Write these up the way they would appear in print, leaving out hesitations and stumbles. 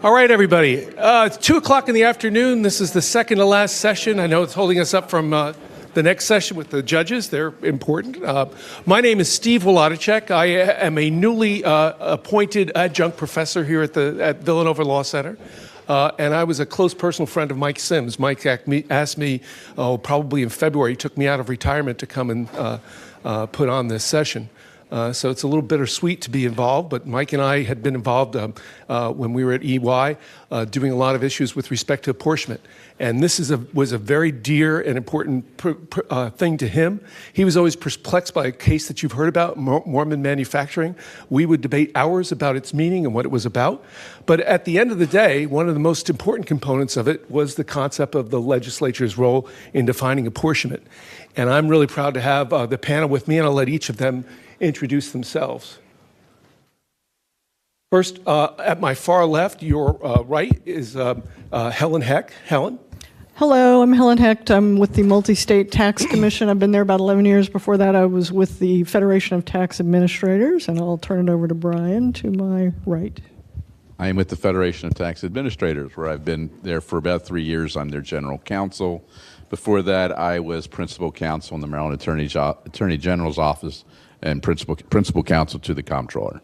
All right, everybody. It's 2 o'clock in the afternoon. This is the second to last session. I know it's holding us up from the next session with the judges. They're important. My name is Steve Wlodychak. I am a newly appointed adjunct professor here at Villanova Law Center. And I was a close personal friend of Mike Sims. Mike asked me, probably in February, he took me out of retirement to come and put on this session. So it's a little bittersweet to be involved, but Mike and I had been involved when we were at EY doing a lot of issues with respect to apportionment. And this was a very dear and important thing to him. He was always perplexed by a case that you've heard about, Mormon manufacturing. We would debate hours about its meaning and what it was about. But at the end of the day, one of the most important components of it was the concept of the legislature's role in defining apportionment. And I'm really proud to have the panel with me, and I'll let each of them introduce themselves. First, at my far left, your right, is Helen Hecht. Helen? Hello, I'm Helen Hecht. I'm with the Multistate Tax Commission. I've been there about 11 years. Before that, I was with the Federation of Tax Administrators, and I'll turn it over to Brian to my right. I am with the Federation of Tax Administrators, where I've been there for about 3 years. I'm their general counsel. Before that, I was principal counsel in the Maryland Attorney General's office and principal counsel to the comptroller.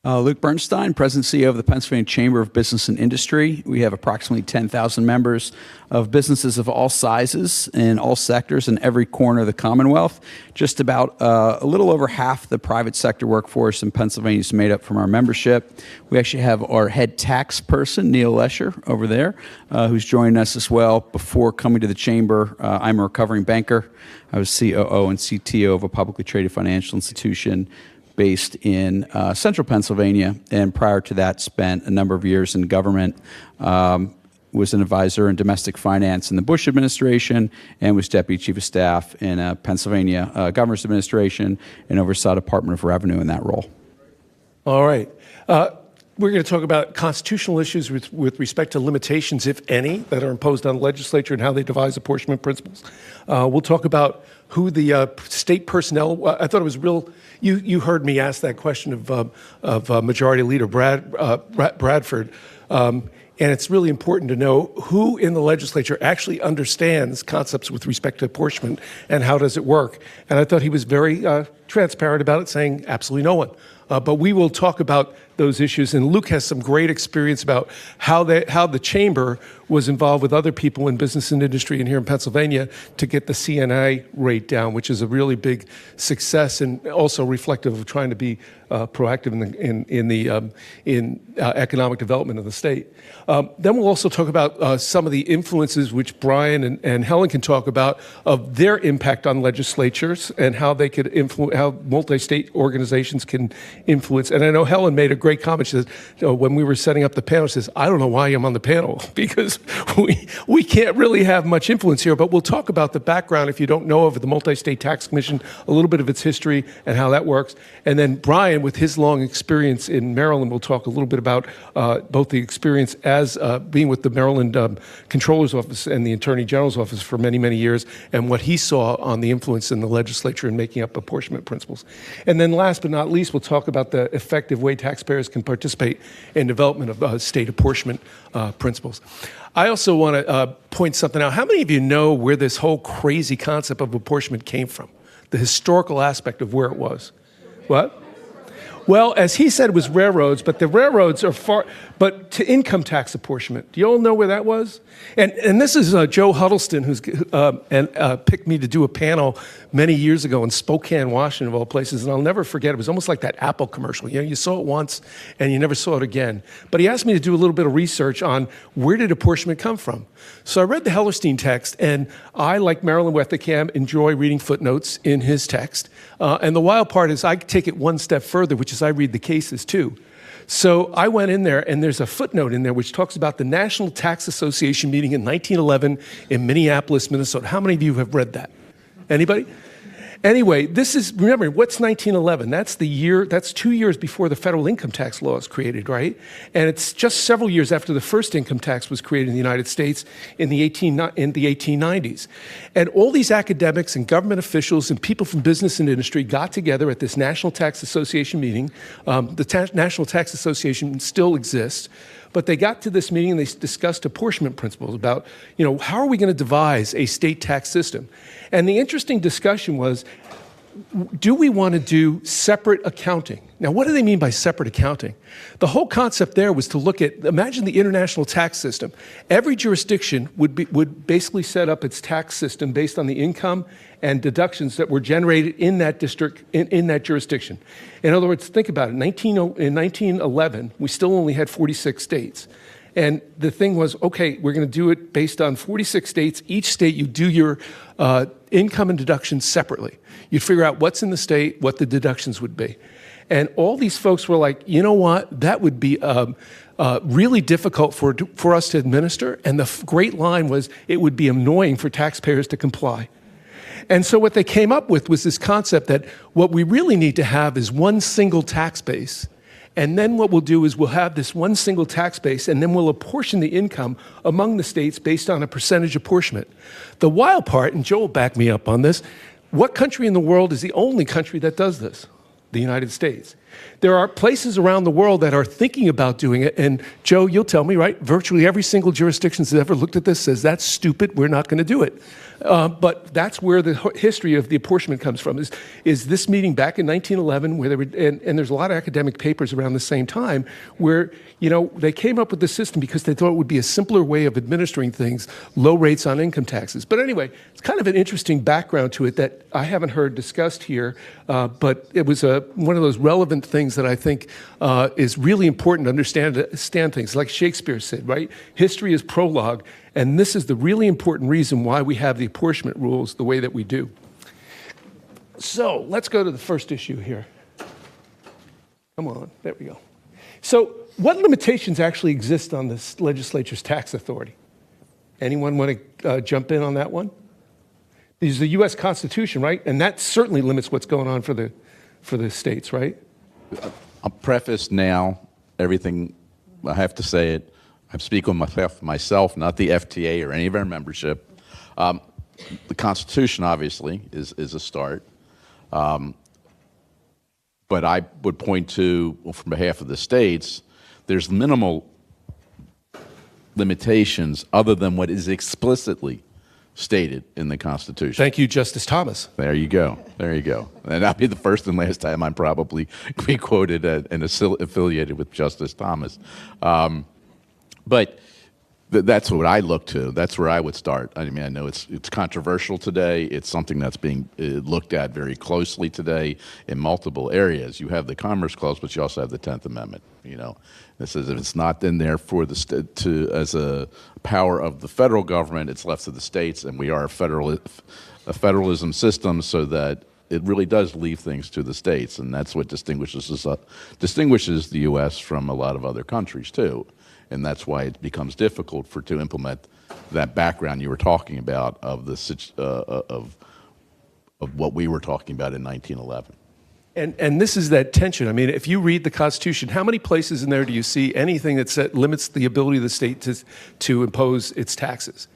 Luke Bernstein, President and CEO of the Pennsylvania Chamber of Business and Industry. We have approximately 10,000 members of businesses of all sizes in all sectors in every corner of the Commonwealth. Just about a little over half the private sector workforce in Pennsylvania is made up from our membership. We actually have our head tax person, Neil Lesher, over there, who's joining us as well. Before coming to the Chamber, I'm a recovering banker. I was COO and CTO of a publicly traded financial institution based in central Pennsylvania, and prior to that spent a number of years in government, was an advisor in domestic finance in the Bush administration, and was deputy chief of staff in Pennsylvania governor's administration, and oversaw Department of Revenue in that role. All right. We're going to talk about constitutional issues with respect to limitations, if any, that are imposed on the legislature and how they devise apportionment principles. We'll talk about who the state personnel. I thought it was real. You heard me ask that question of Majority Leader Bradford, and it's really important to know who in the legislature actually understands concepts with respect to apportionment and how does it work. And I thought he was very transparent about it, saying absolutely no one. But we will talk about those issues, and Luke has some great experience about how the chamber was involved with other people in business and industry and here in Pennsylvania to get the CNI rate down, which is a really big success and also reflective of trying to be proactive in economic development of the state. Then we'll also talk about some of the influences which Brian and Helen can talk about of their impact on legislatures and how they could influence, how multi-state organizations can influence. And I know Helen made a great comment. She says, when we were setting up the panel, she says, I don't know why I'm on the panel because we can't really have much influence here, but we'll talk about the background, if you don't know, of the Multistate Tax Commission, a little bit of its history and how that works. And then Brian, with his long experience in Maryland, will talk a little bit about both the experience as being with the Maryland Comptroller's Office and the Attorney General's Office for many, many years, and what he saw on the influence in the legislature in making up apportionment principles. And then last but not least, we'll talk about the effective way taxpayers can participate in development of state apportionment principles. I also want to point something out. How many of you know where this whole crazy concept of apportionment came from? The historical aspect of where it was. What? Well, as he said, it was railroads, but the railroads are far, but to income tax apportionment. Do you all know where that was? And this is Joe Huddleston, who's picked me to do a panel many years ago in Spokane, Washington, of all places, and I'll never forget. It was almost like that Apple commercial. You know, you saw it once and you never saw it again. But he asked me to do a little bit of research on where did apportionment come from. So I read the Hellerstein text, and I, like Marilyn Wethicam, enjoy reading footnotes in his text. And the wild part is I take it one step further, which is I read the cases too. So I went in there, and there's a footnote in there which talks about the National Tax Association meeting in 1911 in Minneapolis, Minnesota. How many of you have read that? Anybody? Anyway, this is, remember, what's 1911? That's the year, that's 2 years before the federal income tax law is created, right? And it's just several years after the first income tax was created in the United States in the 1890s. And all these academics and government officials and people from business and industry got together at this National Tax Association meeting. The National Tax Association still exists. But they got to this meeting and they discussed apportionment principles about, how are we going to devise a state tax system? And the interesting discussion was, do we want to do separate accounting? Now, what do they mean by separate accounting? The whole concept there was to look at, imagine the international tax system. Every jurisdiction would basically set up its tax system based on the income and deductions that were generated in that district, in that jurisdiction. In other words, think about it. In 1911, we still only had 46 states. And the thing was, okay, we're going to do it based on 46 states. Each state, you do your income and deductions separately. You'd figure out what's in the state, what the deductions would be. And all these folks were like, you know what, that would be really difficult for us to administer. And the great line was, it would be annoying for taxpayers to comply. And so what they came up with was this concept that what we really need to have is one single tax base. And then what we'll do is we'll have this one single tax base, and then we'll apportion the income among the states based on a percentage apportionment. The wild part, and Joe will back me up on this, what country in the world is the only country that does this? The United States. There are places around the world that are thinking about doing it, and Joe, you'll tell me, right? Virtually every single jurisdiction that's ever looked at this says, that's stupid, we're not going to do it. But that's where the history of the apportionment comes from, is this meeting back in 1911, where they were, and there's a lot of academic papers around the same time, where they came up with the system because they thought it would be a simpler way of administering things, low rates on income taxes. But anyway, it's kind of an interesting background to it that I haven't heard discussed here, but it was one of those relevant things that I think is really important to understand things. Like Shakespeare said, right? History is prologue, and this is the really important reason why we have the apportionment rules the way that we do. So let's go to the first issue here. Come on, there we go. So what limitations actually exist on this legislature's tax authority? Anyone want to jump in on that one? This is the U.S. Constitution, right? And that certainly limits what's going on for the states, right? I'll preface now everything, I have to say it, I'm speaking on myself, not the FTA or any of our membership. The Constitution, obviously, is a start. But I would point to, well, from behalf of the states, there's minimal limitations other than what is explicitly stated in the Constitution. Thank you, Justice Thomas. There you go. There you go. And that'll be the first and last time I'm probably be quoted and affiliated with Justice Thomas. But that's what I look to. That's where I would start. I mean, I know it's controversial today. It's something that's being looked at very closely today in multiple areas. You have the Commerce Clause, but you also have the 10th Amendment. It says if it's not in there for the as a power of the federal government, it's left to the states, and we are a federalism system, so that it really does leave things to the states, and that's what distinguishes the U.S. from a lot of other countries too. And that's why it becomes difficult to implement that background you were talking about of what we were talking about in 1911. And this is that tension. I mean, if you read the Constitution, how many places in there do you see anything that limits the ability of the state to impose its taxes?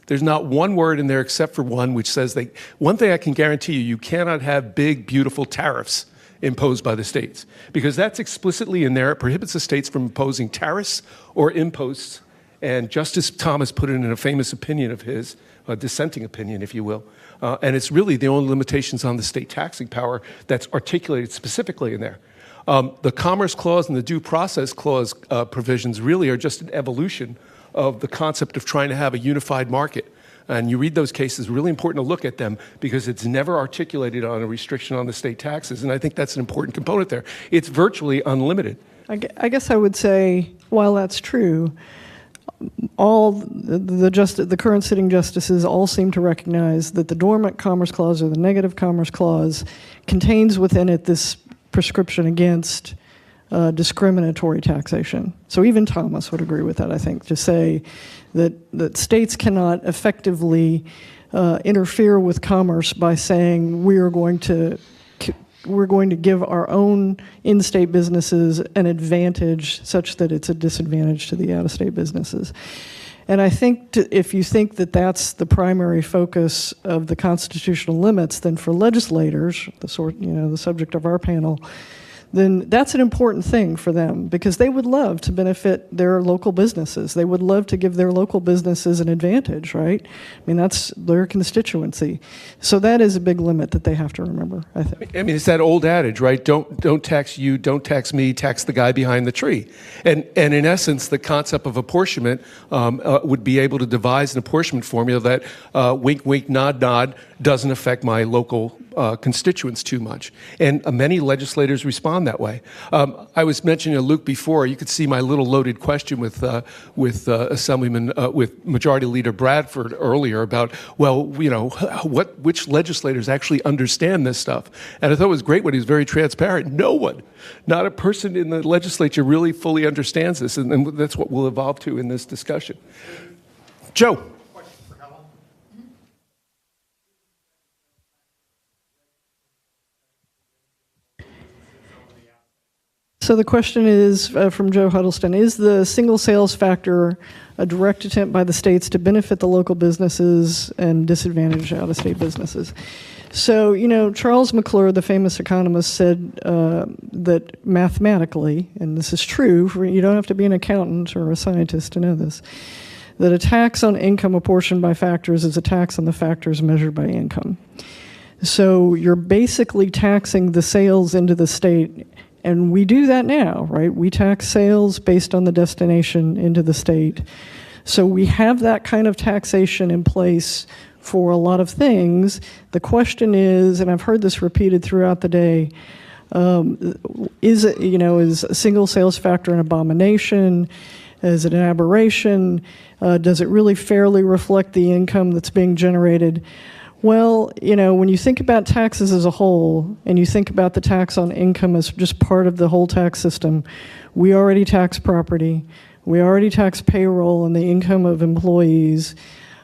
There's not one word in there except for one which says one thing I can guarantee you cannot have big, beautiful tariffs imposed by the states, because that's explicitly in there. It prohibits the states from imposing tariffs or imposts, and Justice Thomas put it in a famous opinion of his, a dissenting opinion, if you will, and it's really the only limitations on the state taxing power that's articulated specifically in there. The Commerce Clause and the Due Process Clause provisions really are just an evolution of the concept of trying to have a unified market. And you read those cases, really important to look at them because it's never articulated on a restriction on the state taxes. And I think that's an important component there. It's virtually unlimited. I guess I would say, while that's true, all the current sitting justices all seem to recognize that the dormant Commerce Clause or the negative Commerce Clause contains within it this prescription against discriminatory taxation. So even Thomas would agree with that, I think, to say that states cannot effectively interfere with commerce by saying we're going to give our own in-state businesses an advantage such that it's a disadvantage to the out-of-state businesses. And I think if you think that that's the primary focus of the constitutional limits, then for legislators, the subject of our panel, then that's an important thing for them because they would love to benefit their local businesses. They would love to give their local businesses an advantage, right? I mean, that's their constituency. So that is a big limit that they have to remember, I think. I mean, it's that old adage, right? Don't tax you, don't tax me, tax the guy behind the tree. And in essence, the concept of apportionment would be able to devise an apportionment formula that wink, wink, nod, nod doesn't affect my local constituents too much. And many legislators respond that way. I was mentioning Luke before. You could see my little loaded question with Assemblyman, with Majority Leader Bradford earlier about, well, you know, which legislators actually understand this stuff. And I thought it was great when he was very transparent. No one, not a person in the legislature really fully understands this. And that's what we'll evolve to in this discussion. Joe. So the question is from Joe Huddleston, is the single sales factor a direct attempt by the states to benefit the local businesses and disadvantage out-of-state businesses? So, you know, Charles McClure, the famous economist, said that mathematically, and this is true, you don't have to be an accountant or a scientist to know this, that a tax on income apportioned by factors is a tax on the factors measured by income. So you're basically taxing the sales into the state. And we do that now, right? We tax sales based on the destination into the state. So we have that kind of taxation in place for a lot of things. The question is, and I've heard this repeated throughout the day, is a single sales factor an abomination? Is it an aberration? Does it really fairly reflect the income that's being generated? Well, you know, when you think about taxes as a whole, and you think about the tax on income as just part of the whole tax system, we already tax property, we already tax payroll and the income of employees.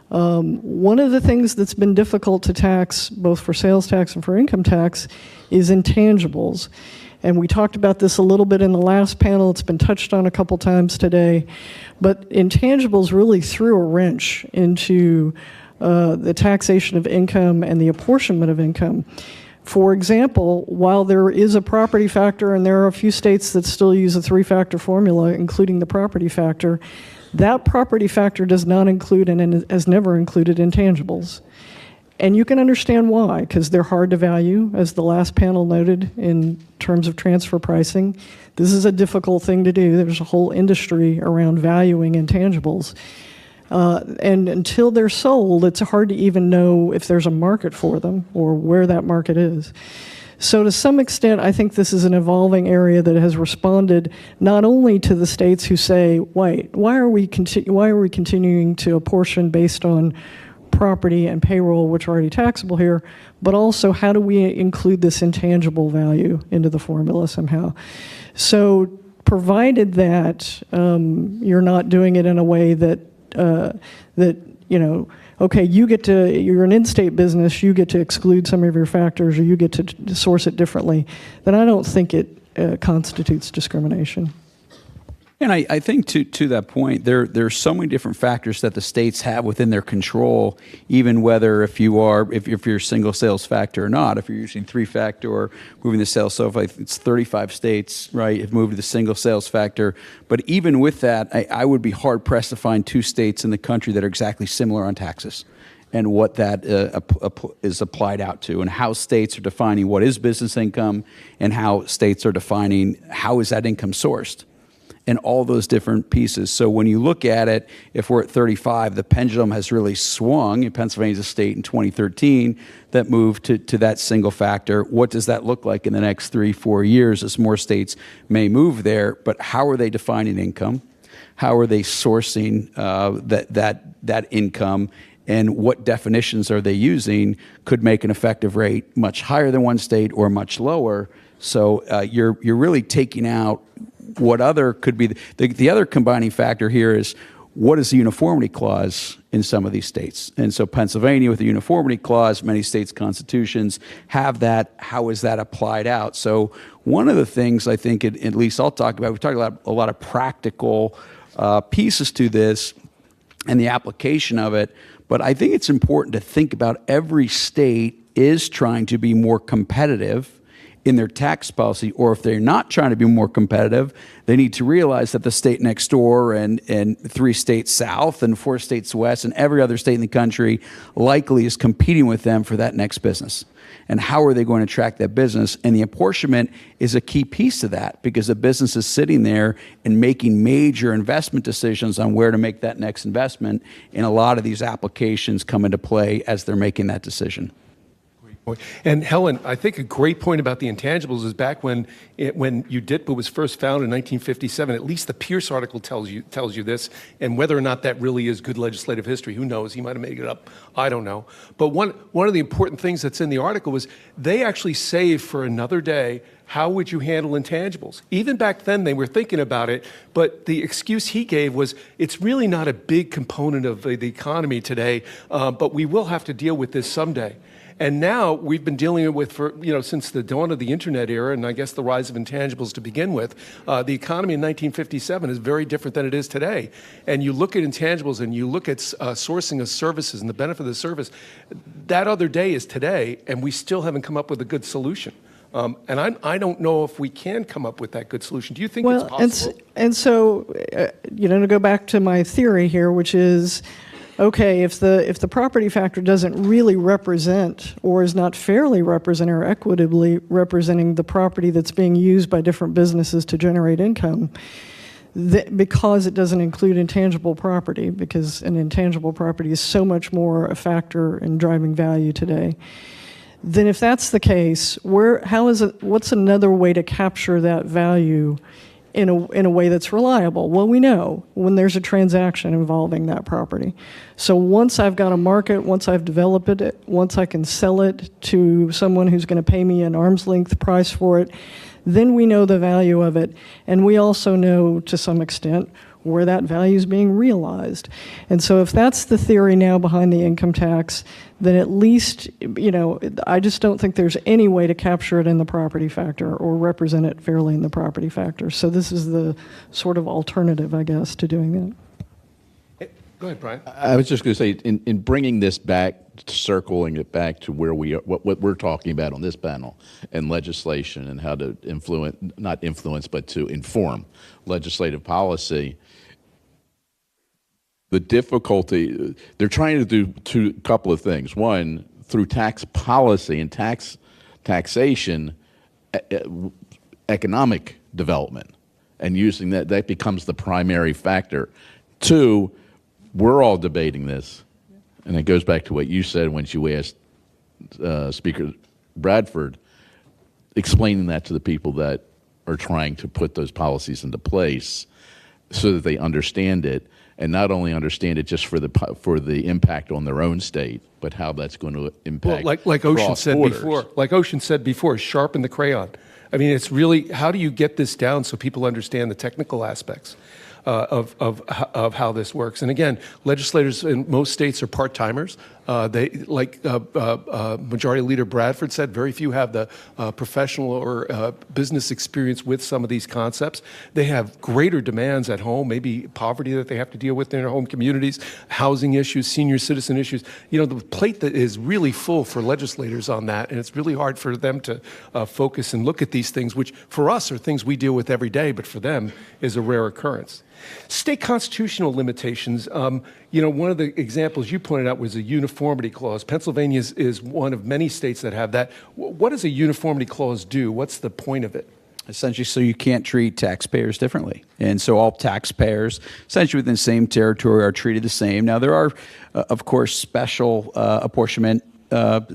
One of the things that's been difficult to tax, both for sales tax and for income tax, is intangibles. And we talked about this a little bit in the last panel. It's been touched on a couple times today. But intangibles really threw a wrench into the taxation of income and the apportionment of income. For example, while there is a property factor, and there are a few states that still use a three-factor formula, including the property factor, that property factor does not include and has never included intangibles. And you can understand why, because they're hard to value, as the last panel noted, in terms of transfer pricing. This is a difficult thing to do. There's a whole industry around valuing intangibles. And until they're sold, it's hard to even know if there's a market for them or where that market is. So to some extent, I think this is an evolving area that has responded not only to the states who say, wait, why are we continuing to apportion based on property and payroll, which are already taxable here, but also how do we include this intangible value into the formula somehow? So provided that you're not doing it in a way that okay, you're an in-state business, you get to exclude some of your factors or you get to source it differently, then I don't think it constitutes discrimination. And I think to that point, there's so many different factors that the states have within their control, even whether if you're single sales factor or not, if you're using three-factor or moving the sales, so if it's 35 states, right, have moved to the single sales factor. But even with that, I would be hard-pressed to find two states in the country that are exactly similar on taxes and what that is applied out to, and how states are defining what is business income and how states are defining how is that income sourced. And all those different pieces. So when you look at it, if we're at 35, the pendulum has really swung. Pennsylvania's a state in 2013 that moved to that single factor. What does that look like in the next 3-4 years as more states may move there? But how are they defining income? How are they sourcing that income? And what definitions are they using could make an effective rate much higher than one state or much lower. So you're really taking out what other could be. The other combining factor here is what is the uniformity clause in some of these states? And so Pennsylvania with the uniformity clause, many states' constitutions have that. How is that applied out? So one of the things I think, at least I'll talk about, we've talked about a lot of practical pieces to this and the application of it, but I think it's important to think about every state is trying to be more competitive in their tax policy, or if they're not trying to be more competitive, they need to realize that the state next door and 3 states south and 4 states west and every other state in the country likely is competing with them for that next business. And how are they going to attract that business? And the apportionment is a key piece to that, because the business is sitting there and making major investment decisions on where to make that next investment. And a lot of these applications come into play as they're making that decision. And Helen, I think a great point about the intangibles is back when UDITPA was first founded in 1957. At least the Pierce article tells you this, and whether or not that really is good legislative history, who knows? He might have made it up. I don't know. But one of the important things that's in the article was they actually saved for another day. How would you handle intangibles? Even back then, they were thinking about it, but the excuse he gave was it's really not a big component of the economy today, but we will have to deal with this someday. And now we've been dealing with since the dawn of the internet era, and I guess the rise of intangibles to begin with. The economy in 1957 is very different than it is today. And you look at intangibles and you look at sourcing of services and the benefit of the service. That other day is today, and we still haven't come up with a good solution. And I don't know if we can come up with that good solution. Do you think it's possible? And so, to go back to my theory here, which is, okay, if the property factor doesn't really represent or is not fairly representing or equitably representing the property that's being used by different businesses to generate income, because it doesn't include intangible property, because an intangible property is so much more a factor in driving value today, then if that's the case, what's another way to capture that value in a way that's reliable? Well, we know when there's a transaction involving that property. So once I've got a market, once I've developed it, once I can sell it to someone who's going to pay me an arm's length price for it, then we know the value of it. And we also know, to some extent, where that value is being realized. And so if that's the theory now behind the income tax, then at least, I just don't think there's any way to capture it in the property factor or represent it fairly in the property factor. So this is the sort of alternative, I guess, to doing that. Go ahead, Brian. I was just going to say, in bringing this back, circling it back to where we are, what we're talking about on this panel, and legislation and how to not influence, but to inform legislative policy. The difficulty, they're trying to do a couple of things. One, through tax policy and taxation, economic development, and using that becomes the primary factor. Two, we're all debating this, and it goes back to what you said when you asked Speaker Bradford, explaining that to the people that are trying to put those policies into place so that they understand it. And not only understand it just for the impact on their own state, but how that's going to impact like Ocean said borders. before. Like Ocean said before, sharpen the crayon. I mean, it's really, how do you get this down so people understand the technical aspects of how this works? And again, legislators in most states are part-timers. They, like Majority Leader Bradford said, very few have the professional or business experience with some of these concepts. They have greater demands at home, maybe poverty that they have to deal with in their home communities, housing issues, senior citizen issues. The plate that is really full for legislators on that, and it's really hard for them to focus and look at these things, which for us are things we deal with every day, but for them is a rare occurrence. State constitutional limitations, one of the examples you pointed out was a uniformity clause. Pennsylvania is one of many states that have that. What does a uniformity clause do? What's the point of it? Essentially, so you can't treat taxpayers differently. And so all taxpayers, essentially within the same territory, are treated the same. Now, there are, of course, special apportionment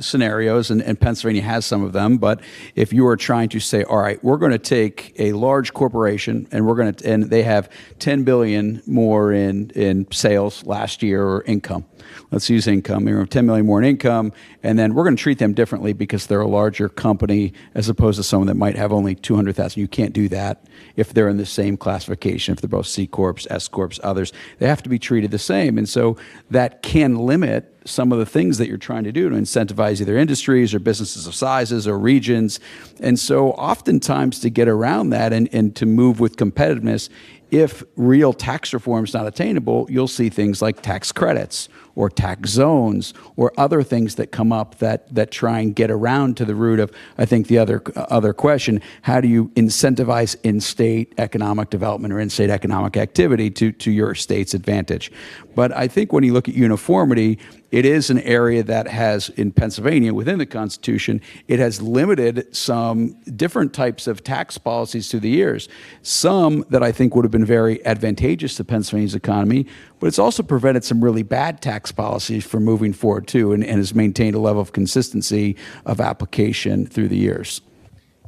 scenarios, and Pennsylvania has some of them. But if you are trying to say, all right, we're going to take a large corporation and they have 10 billion more in sales last year or income. Let's use income. They have 10 million more in income, and then we're going to treat them differently because they're a larger company as opposed to someone that might have only 200,000. You can't do that if they're in the same classification. If they're both C corps, S corps, others, they have to be treated the same, and so that can limit some of the things that you're trying to do to incentivize either industries or businesses of sizes or regions. And so oftentimes to get around that and to move with competitiveness, if real tax reform is not attainable, you'll see things like tax credits or tax zones or other things that come up that try and get around to the root of, I think, the other question: how do you incentivize in-state economic development or in-state economic activity to your state's advantage? But I think when you look at uniformity, it is an area that has, in Pennsylvania, within the Constitution, it has limited some different types of tax policies through the years. Some that I think would have been very advantageous to Pennsylvania's economy, but it's also prevented some really bad tax policies from moving forward too, and has maintained a level of consistency of application through the years.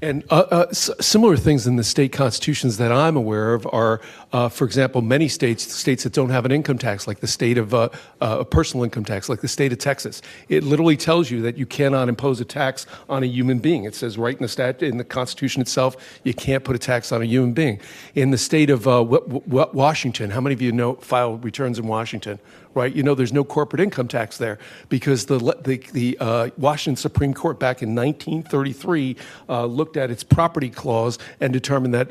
And similar things in the state constitutions that I'm aware of are, for example, many states that don't have an income tax, like the state of a personal income tax, like the state of Texas. It literally tells you that you cannot impose a tax on a human being. It says right in the statute, in the Constitution itself, you can't put a tax on a human being. In the state of Washington, how many of you know file returns in Washington? Right, you know there's no corporate income tax there because the Washington Supreme Court back in 1933 looked at its property clause and determined that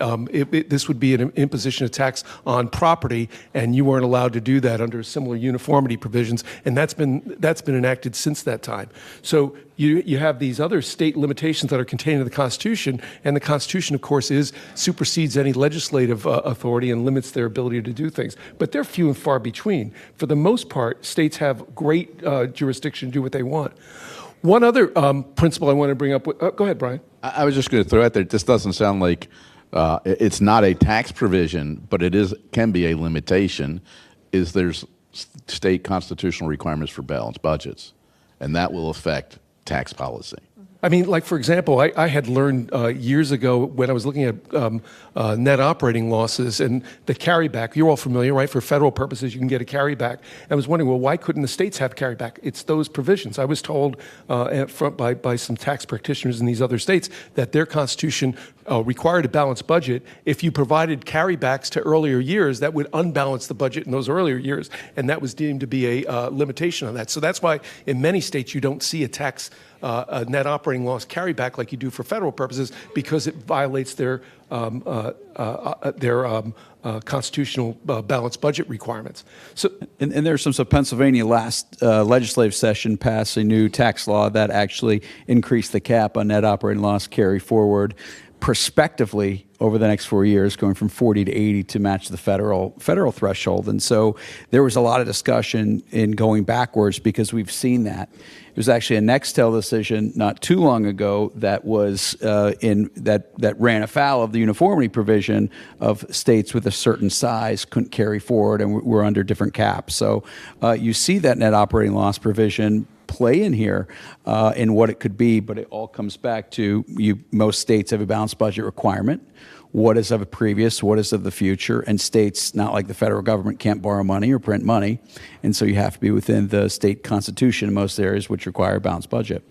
this would be an imposition of tax on property, and you weren't allowed to do that under similar uniformity provisions, and that's been enacted since that time. So you have these other state limitations that are contained in the Constitution, and the Constitution, of course, supersedes any legislative authority and limits their ability to do things. But they're few and far between. For the most part, states have great jurisdiction to do what they want. One other principle I want to bring up. Go ahead, Brian. I was just going to throw out there, this doesn't sound like it's not a tax provision, but can be a limitation, is there's state constitutional requirements for balanced budgets, and that will affect tax policy. I mean, like, for example, I had learned years ago when I was looking at net operating losses and the carryback. You're all familiar, right? For federal purposes, you can get a carryback. I was wondering, well, why couldn't the states have carryback? It's those provisions. I was told by some tax practitioners in these other states that their constitution required a balanced budget. If you provided carrybacks to earlier years, that would unbalance the budget in those earlier years, and that was deemed to be a limitation on that. So that's why in many states you don't see a net operating loss carryback like you do for federal purposes, because it violates their constitutional balanced budget requirements. So, and there's some. So Pennsylvania last legislative session passed a new tax law that actually increased the cap on net operating loss carry forward prospectively over the next 4 years, going from 40 to 80 to match the federal threshold. And so there was a lot of discussion in going backwards because we've seen that. It was actually a Nextel decision not too long ago that was that ran afoul of the uniformity provision of states with a certain size couldn't carry forward and were under different caps. So you see that net operating loss provision play in here in what it could be, but it all comes back to most states have a balanced budget requirement. What is of a previous, what is of the future, and states, not like the federal government, can't borrow money or print money, and so you have to be within the state constitution in most areas which require a balanced budget.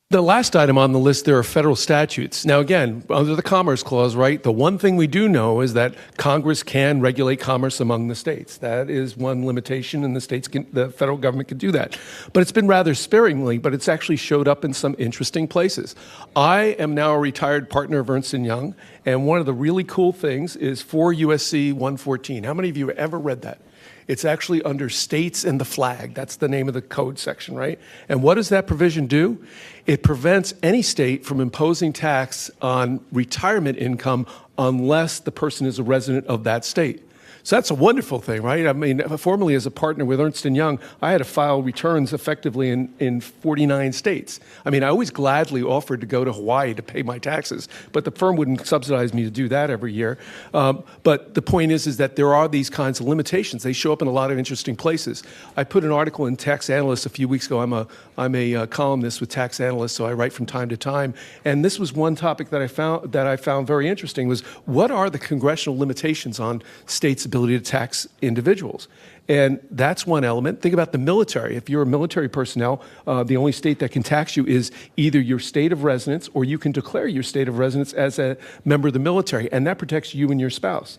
the last item on the list, there are federal statutes. Now, again, under the Commerce Clause, right, the one thing we do know is that Congress can regulate commerce among the states. That is one limitation, and the federal government can do that. But it's been rather sparingly, but it's actually showed up in some interesting places. I am now a retired partner of Ernst & Young, and one of the really cool things is 4 USC 114. How many of you have ever read that? It's actually under states and the flag. That's the name of the code section, right? And what does that provision do? It prevents any state from imposing tax on retirement income unless the person is a resident of that state. So that's a wonderful thing, right? I mean, formerly as a partner with Ernst & Young, I had to file returns effectively in 49 states. I mean, I always gladly offered to go to Hawaii to pay my taxes, but the firm wouldn't subsidize me to do that every year. But the point is that there are these kinds of limitations. They show up in a lot of interesting places. I put an article in Tax Analysts a few weeks ago. I'm a columnist with Tax Analysts, so I write from time to time. And this was one topic that I found very interesting was what are the congressional limitations on states' ability to tax individuals? And that's one element. Think about the military. If you're a military personnel, the only state that can tax you is either your state of residence or you can declare your state of residence as a member of the military, and that protects you and your spouse.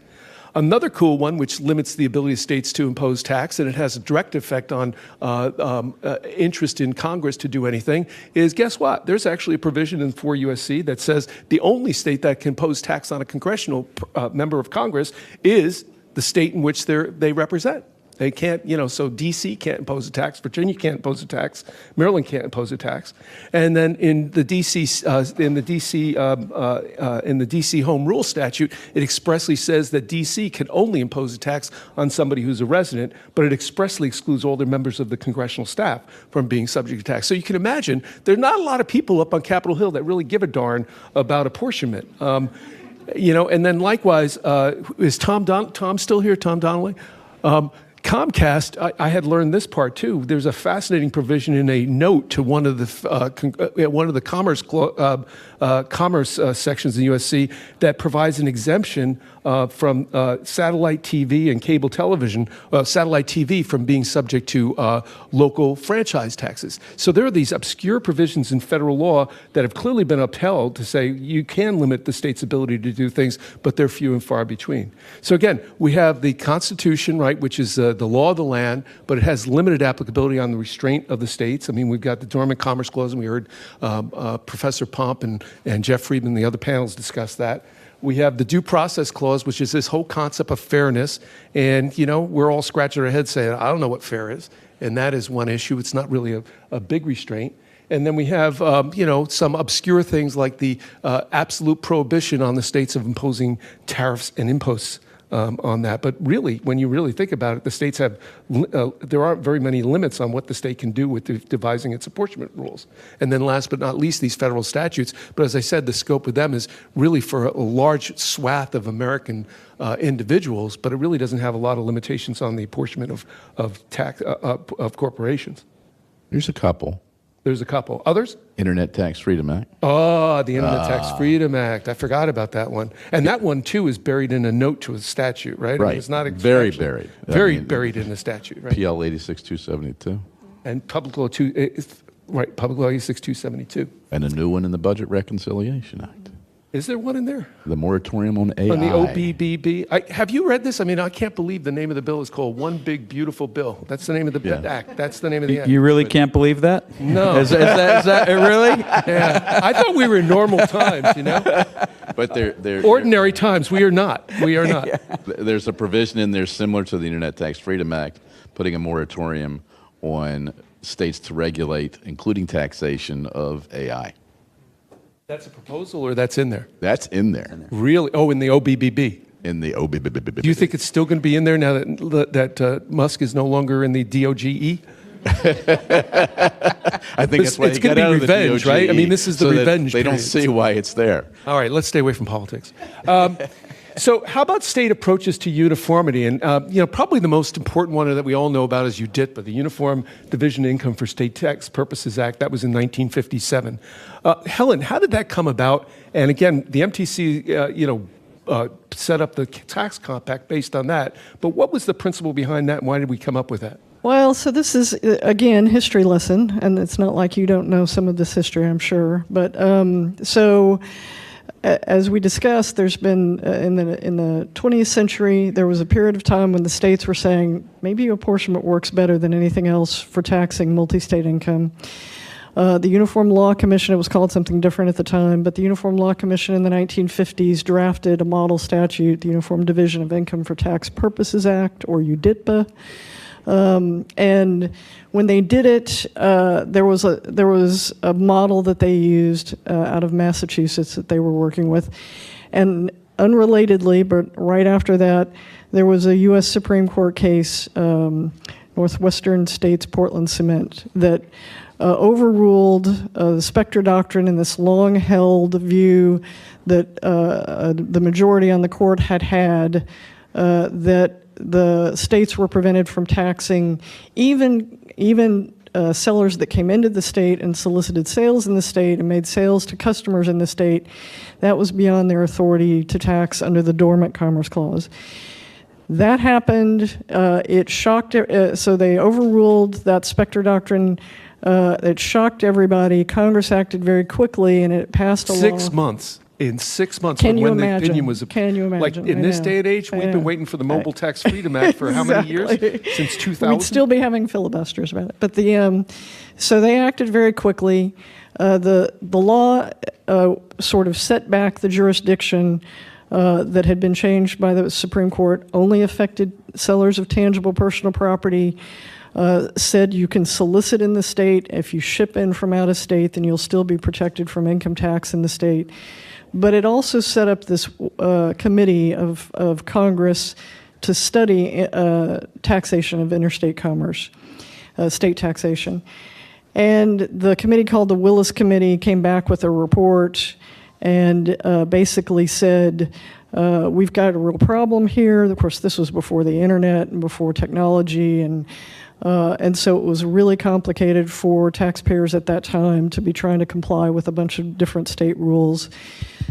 Another cool one, which limits the ability of states to impose tax, and it has a direct effect on interest in Congress to do anything, is guess what? There's actually a provision in 4 U.S.C. that says the only state that can impose tax on a congressional member of Congress is the state in which they represent. They can't, so D.C. can't impose a tax, Virginia can't impose a tax, Maryland can't impose a tax, and then in the D.C. Home Rule statute, it expressly says that D.C. can only impose a tax on somebody who's a resident, but it expressly excludes all the members of the congressional staff from being subject to tax. So you can imagine there's not a lot of people up on Capitol Hill that really give a darn about apportionment. And then likewise, is Tom still here? Tom Donnelly. Comcast, I had learned this part too. There's a fascinating provision in a note to one of the commerce sections in USC that provides an exemption from satellite TV and cable television, satellite TV from being subject to local franchise taxes. So there are these obscure provisions in federal law that have clearly been upheld to say you can limit the state's ability to do things, but they're few and far between. So again, we have the Constitution, right, which is the law of the land, but it has limited applicability on the restraint of the states. I mean, we've got the Dormant Commerce Clause, and we heard Professor Pomp and Jeff Friedman and the other panels discuss that. We have the Due Process Clause, which is this whole concept of fairness. And, we're all scratching our heads saying, I don't know what fair is. And that is one issue. It's not really a big restraint. And then we have, some obscure things like the absolute prohibition on the states of imposing tariffs and imposts on that. But really, when you really think about it, the states have, there aren't very many limits on what the state can do with devising its apportionment rules. And then last but not least, these federal statutes. But as I said, the scope of them is really for a large swath of American individuals, but it really doesn't have a lot of limitations on the apportionment of corporations. There's a couple. There's a couple. Others? Internet Tax Freedom Act. Oh, the Internet Tax Freedom Act. I forgot about that one. And that one, too, is buried in a note to a statute, right? Right. I mean, it's not very buried. Buried in the statute, right? PL 86272. And Public Law 86272. And a new one in the Budget Reconciliation Act. Is there one in there? The moratorium on AI. On the OBBB? Have you read this? I mean, I can't believe the name of the bill is called One Big Beautiful Bill. That's the name of the act. That's the name of the act. You really can't believe that? No. Is that really? Yeah. I thought we were in normal times, But they're Ordinary times. We are not. We are not. There's a provision in there similar to the Internet Tax Freedom Act, putting a moratorium on states to regulate, including taxation of AI. That's a proposal, or that's in there? That's in there. Really? Oh, in the OBBB. In the OBBB. Do you think it's still going to be in there now that Musk is no longer in the DOGE? I think that's why it's going to be revenge, right? I mean, this is the revenge. They don't see why it's there. All right, let's stay away from politics. So how about state approaches to uniformity? And, probably the most important one that we all know about is UDITPA, the Uniform Division of Income for State Tax Purposes Act. That was in 1957. Helen, how did that come about? And again, the MTC, set up the tax compact based on that. But what was the principle behind that, and why did we come up with that? Well, so this is, again, history lesson, and it's not like you don't know some of this history, I'm sure. But as we discussed, there's been, in the 20th century, there was a period of time when the states were saying, maybe apportionment works better than anything else for taxing multi-state income. The Uniform Law Commission, it was called something different at the time, but the Uniform Law Commission in the 1950s drafted a model statute, the Uniform Division of Income for Tax Purposes Act, or UDITPA. And when they did it, there was a model that they used out of Massachusetts that they were working with, and Unrelatedly, but right after that, there was a U.S. Supreme Court case, Northwestern States Portland Cement, that overruled the Specter Doctrine and this long-held view that the majority on the court had that the states were prevented from taxing even sellers that came into the state and solicited sales in the state and made sales to customers in the state. That was beyond their authority to tax under the Dormant Commerce Clause. That happened. It shocked. So they overruled that Specter Doctrine. It shocked everybody. Congress acted very quickly, and it passed a law. 6 months. In 6 months, Can from you when the imagine? opinion was, Can you like imagine? in I this know. day and age, I we've been know. waiting for the Mobile Tax Freedom Act for how many years? Exactly. Since 2000. We'd still be having filibusters about it. But so they acted very quickly. The law sort of set back the jurisdiction that had been changed by the Supreme Court, only affected sellers of tangible personal property. Said you can solicit in the state. If you ship in from out of state, then you'll still be protected from income tax in the state. But it also set up this committee of Congress to study taxation of interstate commerce, state taxation. And the committee called the Willis Committee came back with a report and basically said, we've got a real problem here. Of course, this was before the internet and before technology, and so it was really complicated for taxpayers at that time to be trying to comply with a bunch of different state rules.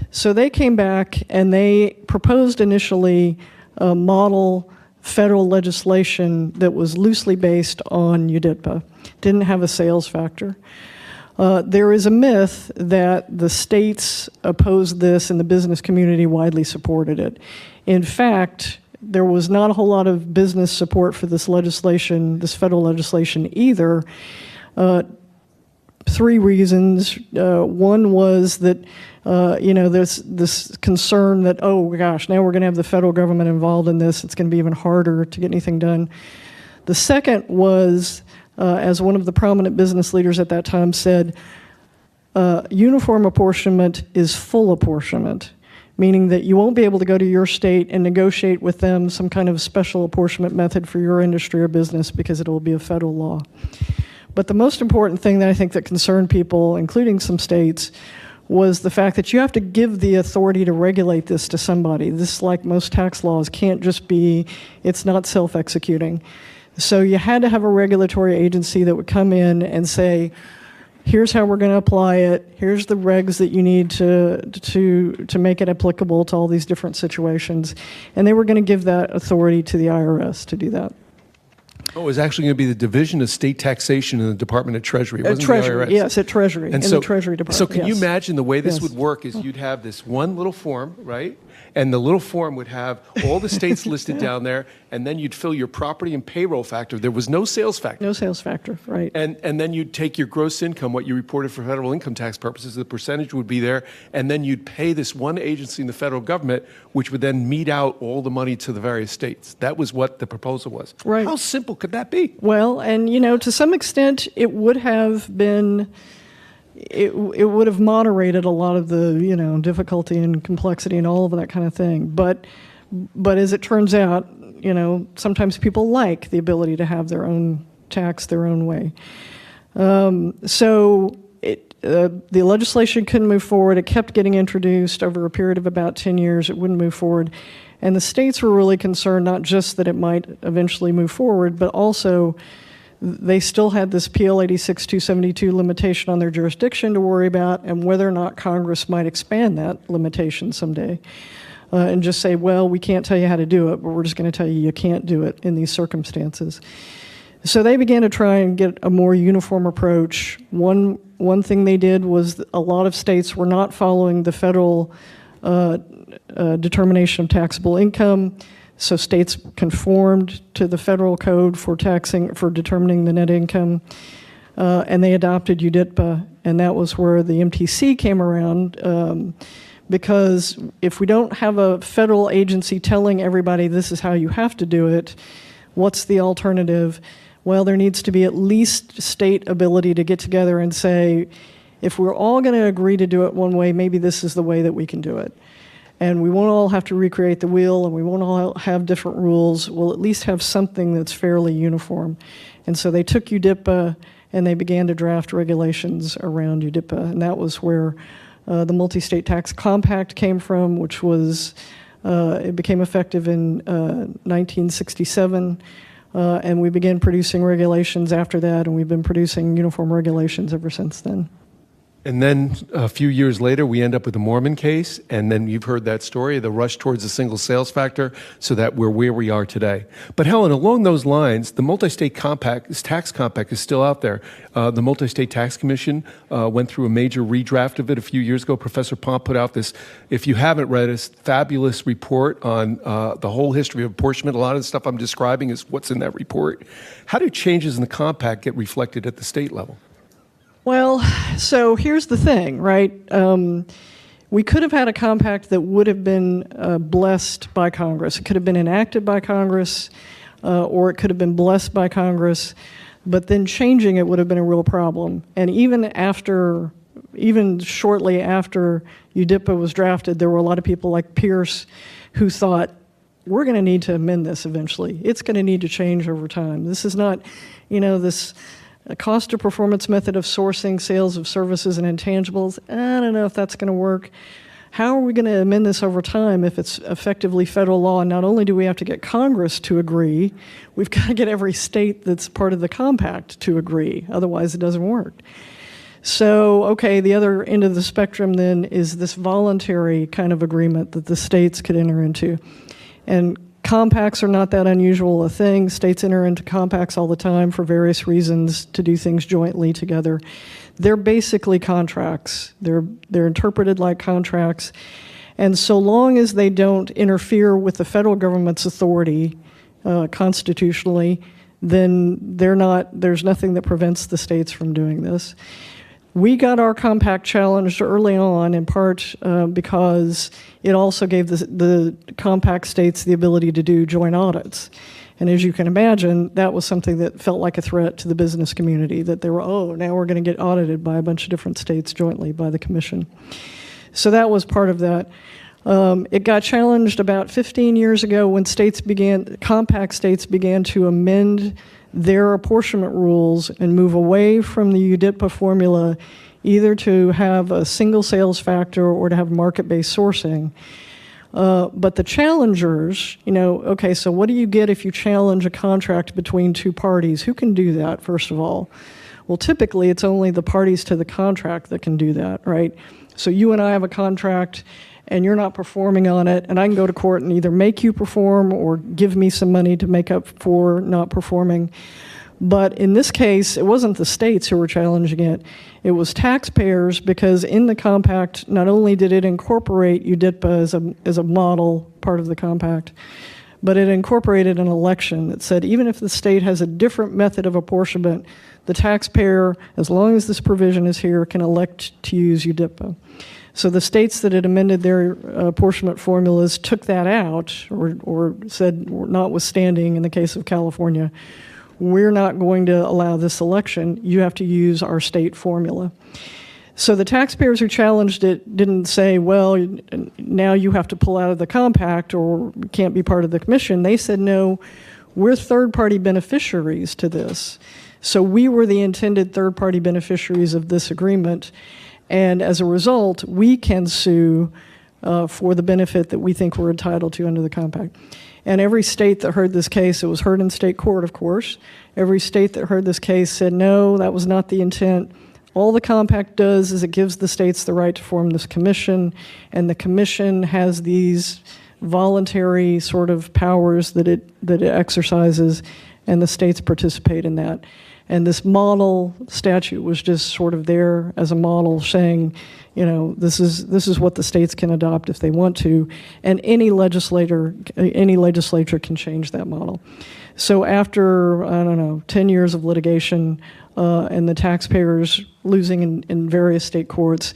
So they came back and they proposed initially a model federal legislation that was loosely based on UDIPA, didn't have a sales factor. There is a myth that the states opposed this and the business community widely supported it. In fact, there was not a whole lot of business support for this legislation, this federal legislation either. 3 reasons. One was that, there's this concern that, oh gosh, now we're going to have the federal government involved in this. It's going to be even harder to get anything done. The second was, as one of the prominent business leaders at that time said, uniform apportionment is full apportionment, meaning that you won't be able to go to your state and negotiate with them some kind of special apportionment method for your industry or business because it will be a federal law. But the most important thing that I think that concerned people, including some states, was the fact that you have to give the authority to regulate this to somebody. This, like most tax laws, can't just be, it's not self-executing. So you had to have a regulatory agency that would come in and say, here's how we're going to apply it, here's the regs that you need to make it applicable to all these different situations. And they were going to give that authority to the IRS to do that. Oh, it was actually going to be the Division of State Taxation in the Department of Treasury. It wasn't Treasury, the IRS. yes, at Treasury, in the Treasury Department. So can you yes. imagine the way this Yes. would work is you'd have this one little form, right? And the little form would have all the states listed down there, and then you'd fill your property and payroll factor. There was no sales factor. No sales factor, right. And then you'd take your gross income, what you reported for federal income tax purposes, the percentage would be there, and then you'd pay this one agency in the federal government, which would then mete out all the money to the various states. That was what the proposal was. Right. How simple could that be? Well, and to some extent, it would have been, it would have moderated a lot of the, difficulty and complexity and all of that kind of thing. But as it turns out, sometimes people like the ability to have their own tax their own way. So the legislation couldn't move forward. It kept getting introduced over a period of about 10 years. It wouldn't move forward. And the states were really concerned not just that it might eventually move forward, but also they still had this PL 86-272 limitation on their jurisdiction to worry about, and whether or not Congress might expand that limitation someday and just say, well, we can't tell you how to do it, but we're just going to tell you can't do it in these circumstances. So they began to try and get a more uniform approach. One thing they did was a lot of states were not following the federal determination of taxable income. So states conformed to the federal code for determining the net income, and they adopted UDIPA, and that was where the MTC came around, because if we don't have a federal agency telling everybody this is how you have to do it, what's the alternative? Well, there needs to be at least state ability to get together and say, if we're all going to agree to do it one way, maybe this is the way that we can do it. And we won't all have to recreate the wheel, and we won't all have different rules. We'll at least have something that's fairly uniform. And so they took UDIPA and they began to draft regulations around UDIPA. And that was where the Multistate Tax Compact came from, which was, it became effective in 1967. And we began producing regulations after that, and we've been producing uniform regulations ever since then. And then a few years later, we end up with the Mormon case, and then you've heard that story, the rush towards a single sales factor, so that we're where we are today. But Helen, along those lines, the Multistate Tax Compact is still out there. The Multistate Tax Commission went through a major redraft of it a few years ago. Professor Pomp put out this, if you haven't read it, fabulous report on the whole history of apportionment. A lot of the stuff I'm describing is what's in that report. How do changes in the compact get reflected at the state level? Well, so here's the thing, right? We could have had a compact that would have been blessed by Congress. It could have been enacted by Congress, or it could have been blessed by Congress, but then changing it would have been a real problem. And even shortly after UDIPA was drafted, there were a lot of people like Pierce who thought, we're going to need to amend this eventually. It's going to need to change over time. This is not, this a cost of performance method of sourcing sales of services and intangibles. I don't know if that's going to work. How are we going to amend this over time if it's effectively federal law? And not only do we have to get Congress to agree, we've got to get every state that's part of the compact to agree. Otherwise, it doesn't work. So, okay, the other end of the spectrum then is this voluntary kind of agreement that the states could enter into. And compacts are not that unusual a thing. States enter into compacts all the time for various reasons to do things jointly together. They're basically contracts. They're interpreted like contracts. And so long as they don't interfere with the federal government's authority constitutionally, then there's nothing that prevents the states from doing this. We got our compact challenged early on, in part because it also gave the compact states the ability to do joint audits. And as you can imagine, that was something that felt like a threat to the business community, that they were, now we're going to get audited by a bunch of different states jointly by the commission. So that was part of that. It got challenged about 15 years ago when compact states began to amend their apportionment rules and move away from the UDIPA formula, either to have a single sales factor or to have market-based sourcing. But the challengers, okay, so what do you get if you challenge a contract between two parties? Who can do that, first of all? Well, typically, it's only the parties to the contract that can do that, right? So you and I have a contract, and you're not performing on it, and I can go to court and either make you perform or give me some money to make up for not performing. But in this case, it wasn't the states who were challenging it. It was taxpayers, because in the compact, not only did it incorporate UDIPA as a model part of the compact, but it incorporated an election that said even if the state has a different method of apportionment, the taxpayer, as long as this provision is here, can elect to use UDIPA. So the states that had amended their apportionment formulas took that out, or said, notwithstanding in the case of California, we're not going to allow this election. You have to use our state formula. So the taxpayers who challenged it didn't say, well, now you have to pull out of the compact or can't be part of the commission. They said, no, we're third-party beneficiaries to this. So we were the intended third-party beneficiaries of this agreement. And as a result, we can sue for the benefit that we think we're entitled to under the compact. And every state that heard this case, it was heard in state court, of course. Every state that heard this case said, no, that was not the intent. All the compact does is it gives the states the right to form this commission, and the commission has these voluntary sort of powers that it exercises, and the states participate in that. And this model statute was just sort of there as a model saying, this is what the states can adopt if they want to, and any legislature can change that model. So after, 10 years of litigation and the taxpayers losing in various state courts,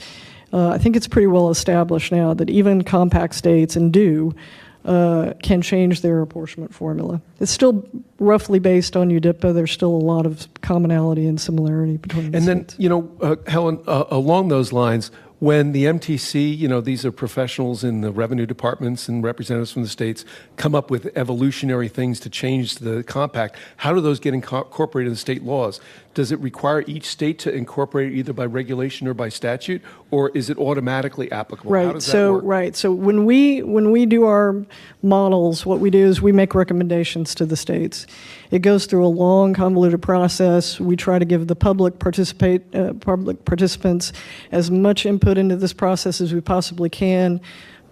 I think it's pretty well established now that even compact states can change their apportionment formula. It's still roughly based on UDIPA. There's still a lot of commonality and similarity between the states. And then, Helen, along those lines, when the MTC, these are professionals in the revenue departments and representatives from the states, come up with evolutionary things to change the compact, how do those get incorporated in the state laws? Does it require each state to incorporate it either by regulation or by statute, or is it automatically applicable? How Right. does that work? Right. So when we do our models, what we do is we make recommendations to the states. It goes through a long, convoluted process. We try to give the public participants as much input into this process as we possibly can,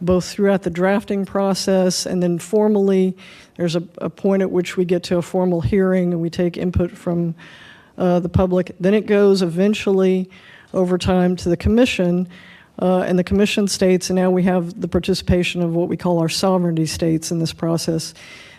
both throughout the drafting process and then formally. There's a point at which we get to a formal hearing and we take input from the public. Then it goes eventually over time to the commission, and the commission states, and now we have the participation of what we call our sovereignty states in this process.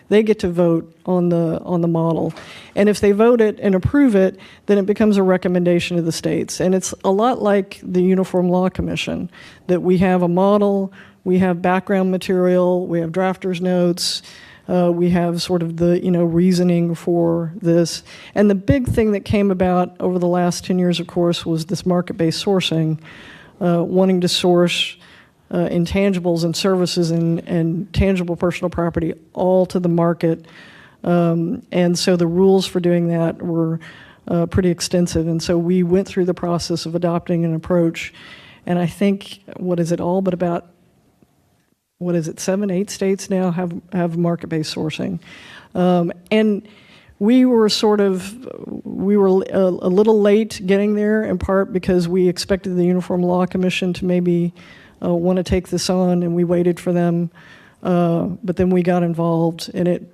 They get to vote on the model, and if they vote it and approve it, then it becomes a recommendation to the states. And it's a lot like the Uniform Law Commission, that we have a model, we have background material, we have drafters' notes. We have sort of the reasoning for this. And the big thing that came about over the last 10 years, of course, was this market-based sourcing, wanting to source intangibles and services and tangible personal property all to the market. And so the rules for doing that were pretty extensive. And so we went through the process of adopting an approach. And I think, all but about 7, 8 states now have market-based sourcing. And we were a little late getting there, in part because we expected the Uniform Law Commission to maybe want to take this on, and we waited for them. But then we got involved, and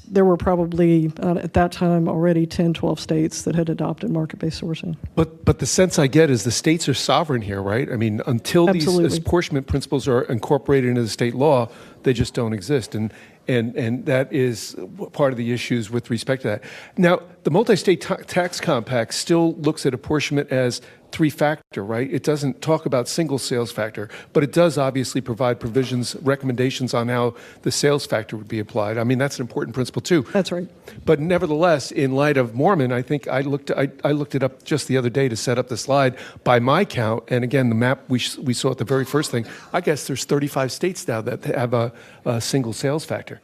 there were probably, at that time, already 10, 12 states that had adopted market-based sourcing. But the sense I get is the states are sovereign here, right? I mean, until Absolutely. these apportionment principles are incorporated into the state law, they just don't exist. And that is part of the issues with respect to that. Now, the multi-state tax compact still looks at apportionment as 3-factor, right? It doesn't talk about single sales factor, but it does obviously provide recommendations on how the sales factor would be applied. I mean, that's an important principle too. That's right. But nevertheless, in light of Mormon, I think I looked it up just the other day to set up the slide. By my count, and again, the map we saw at the very first thing, I guess there's 35 states now that have a single sales factor.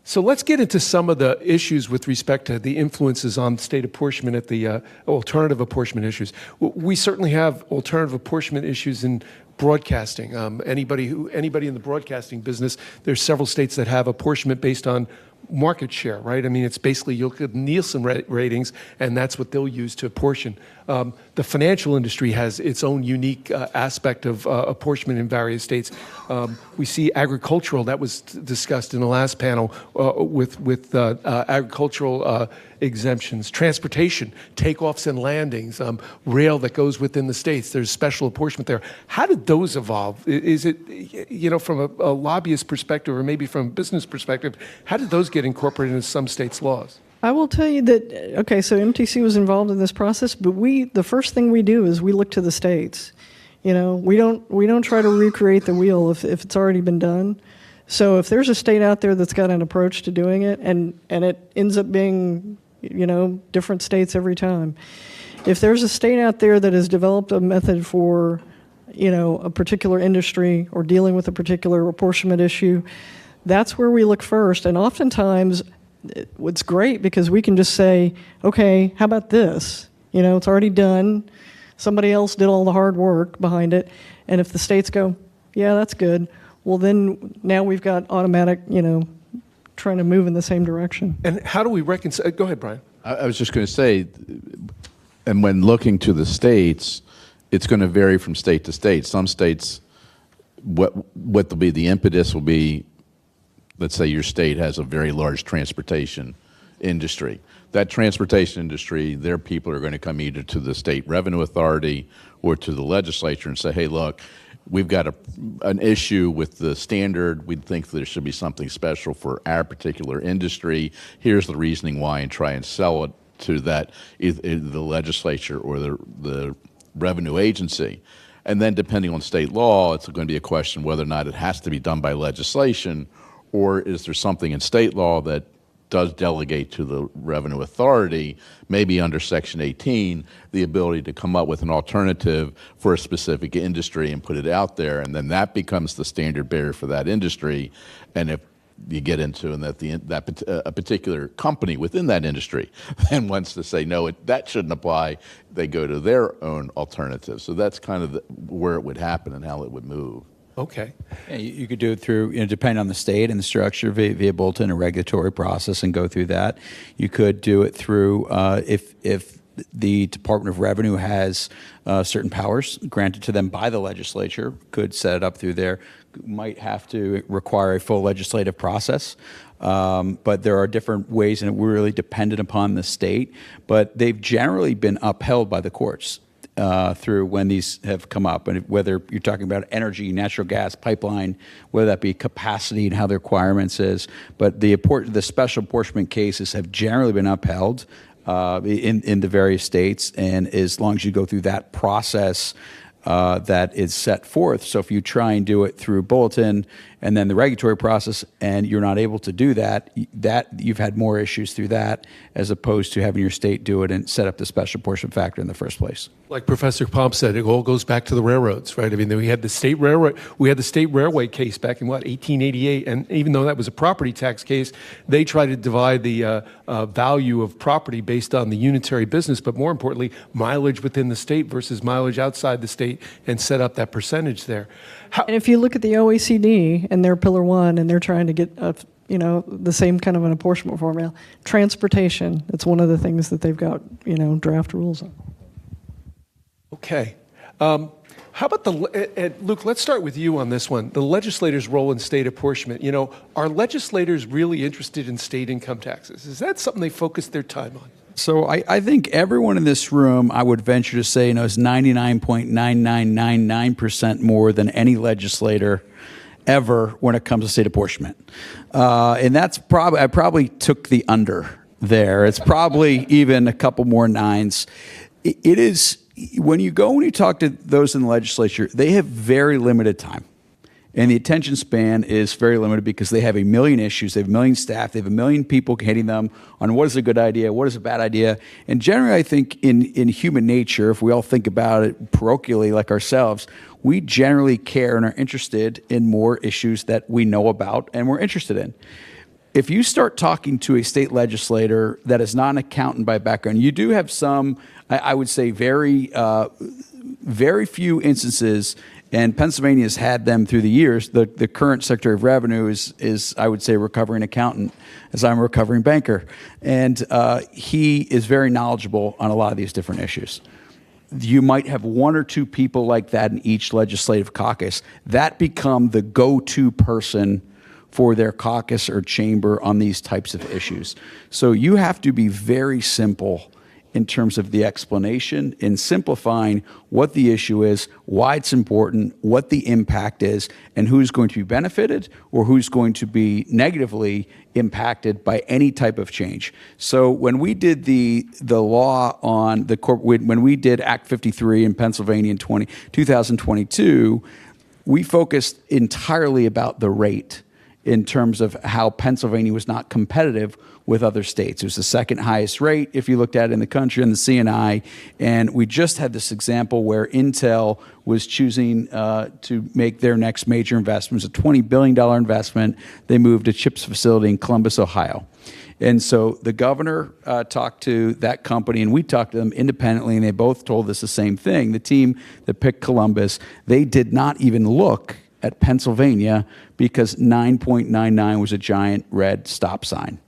So let's get into some of the issues with respect to the influences on state apportionment at the alternative apportionment issues. We certainly have alternative apportionment issues in broadcasting. Anybody in the broadcasting business, there's several states that have apportionment based on market share, right? I mean, it's basically you look at Nielsen ratings, and that's what they'll use to apportion. The financial industry has its own unique aspect of apportionment in various states. We see agricultural, that was discussed in the last panel with agricultural exemptions, transportation, takeoffs and landings, rail that goes within the states. There's special apportionment there. How did those evolve? Is it, from a lobbyist perspective or maybe from a business perspective, how did those get incorporated into some states' laws? I will tell you that, okay, so MTC was involved in this process, but the first thing we do is we look to the states. We don't try to recreate the wheel if it's already been done. So if there's a state out there that's got an approach to doing it, and it ends up being, different states every time. If there's a state out there that has developed a method for, a particular industry or dealing with a particular apportionment issue, that's where we look first. And oftentimes, it's great because we can just say, okay, how about this? It's already done. Somebody else did all the hard work behind it. And if the states go, yeah, that's good, well, then now we've got automatic, trying to move in the same direction. And how do we reconcile? Go ahead, Brian. I was just going to say, and when looking to the states, it's going to vary from state to state. Some states, what will be the impetus will be, let's say your state has a very large transportation industry. That transportation industry, their people are going to come either to the state revenue authority or to the legislature and say, hey, look, we've got an issue with the standard. We think there should be something special for our particular industry. Here's the reasoning why, and try and sell it to that, either the legislature or the revenue agency. And then depending on state law, it's going to be a question whether or not it has to be done by legislation, or is there something in state law that does delegate to the Revenue Authority, maybe under Section 18, the ability to come up with an alternative for a specific industry and put it out there, and then that becomes the standard bearer for that industry. And if you get into and that a particular company within that industry then wants to say, no, that shouldn't apply, they go to their own alternative. So that's kind of where it would happen and how it would move. Okay. Yeah, you could do it through, depending on the state and the structure, via bulletin and regulatory process, and go through that. You could do it through, if the Department of Revenue has certain powers granted to them by the legislature, could set it up through there. Might have to require a full legislative process. But there are different ways, and we're really dependent upon the state. But they've generally been upheld by the courts. Through when these have come up, and whether you're talking about energy, natural gas, pipeline, whether that be capacity and how the requirements is, but the special apportionment cases have generally been upheld in the various states, and as long as you go through that process that is set forth. So if you try and do it through bulletin and then the regulatory process, and you're not able to do that you've had more issues through that, as opposed to having your state do it and set up the special apportionment factor in the first place. Like Professor Pomp said, it all goes back to the railroads, right? I mean, we had the state railway case back in 1888, and even though that was a property tax case, they tried to divide the value of property based on the unitary business, but more importantly, mileage within the state versus mileage outside the state, and set up that percentage there. And if you look at the OECD and their Pillar 1, and they're trying to get the same kind of an apportionment formula, transportation, it's one of the things that they've got draft rules on. Okay. How about Luke, let's start with you on this one. The legislator's role in state apportionment. Are legislators really interested in state income taxes? Is that something they focus their time on? So I think everyone in this room, I would venture to say, knows 99.9999% more than any legislator ever when it comes to state apportionment. And that's I probably took the under there. It's probably even a couple more nines. It is, when you talk to those in the legislature, they have very limited time. And the attention span is very limited because they have a million issues, they have a million staff, they have a million people hitting them on what is a good idea, what is a bad idea. And generally, I think in human nature, if we all think about it parochially like ourselves, we generally care and are interested in more issues that we know about and we're interested in. If you start talking to a state legislator that is not an accountant by background, you do have some, I would say, very few instances. And Pennsylvania has had them through the years. The current Secretary of Revenue is I would say, a recovering accountant, as I'm a recovering banker. And he is very knowledgeable on a lot of these different issues. You might have one or two people like that in each legislative caucus that become the go-to person for their caucus or chamber on these types of issues. So you have to be very simple in terms of the explanation, in simplifying what the issue is, why it's important, what the impact is, and who's going to be benefited or who's going to be negatively impacted by any type of change. So when we did the law on the when we did Act 53 in Pennsylvania in 2022, we focused entirely about the rate in terms of how Pennsylvania was not competitive with other states. It was the second highest rate, if you looked at it in the country, in the CNI. And we just had this example where Intel was choosing to make their next major investment. It was a $20 billion investment. They moved a chips facility in Columbus, Ohio. And so the governor talked to that company, and we talked to them independently, and they both told us the same thing. The team that picked Columbus, they did not even look at Pennsylvania because 9.99 was a giant red stop sign.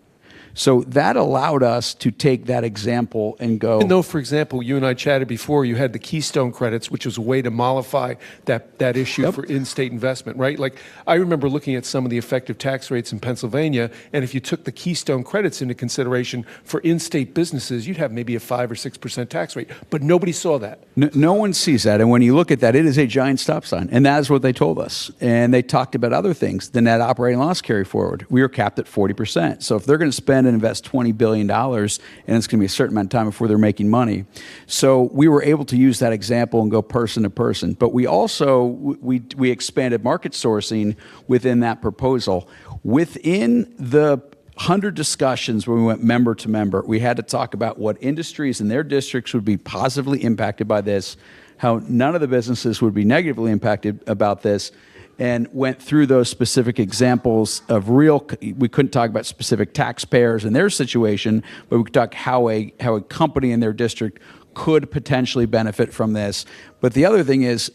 So that allowed us to take that example and go. Even though, for example, you and I chatted before, you had the Keystone credits, which was a way to mollify that issue for in-state investment, right? Like, I remember looking at some of the effective tax rates in Pennsylvania, and if you took the Keystone credits into consideration for in-state businesses, you'd have maybe a 5 or 6% tax rate. But nobody saw that. No one sees that. And when you look at that, it is a giant stop sign. And that is what they told us. And they talked about other things. The net operating loss carry forward. We were capped at 40%. So if they're going to spend and invest $20 billion, and it's going to be a certain amount of time before they're making money. So we were able to use that example and go person to person. But we also, we expanded market sourcing within that proposal. Within the 100 discussions where we went member to member. We had to talk about what industries in their districts would be positively impacted by this, how none of the businesses would be negatively impacted about this, and went through those specific examples of we couldn't talk about specific taxpayers and their situation, but we could talk how a company in their district could potentially benefit from this. But the other thing is,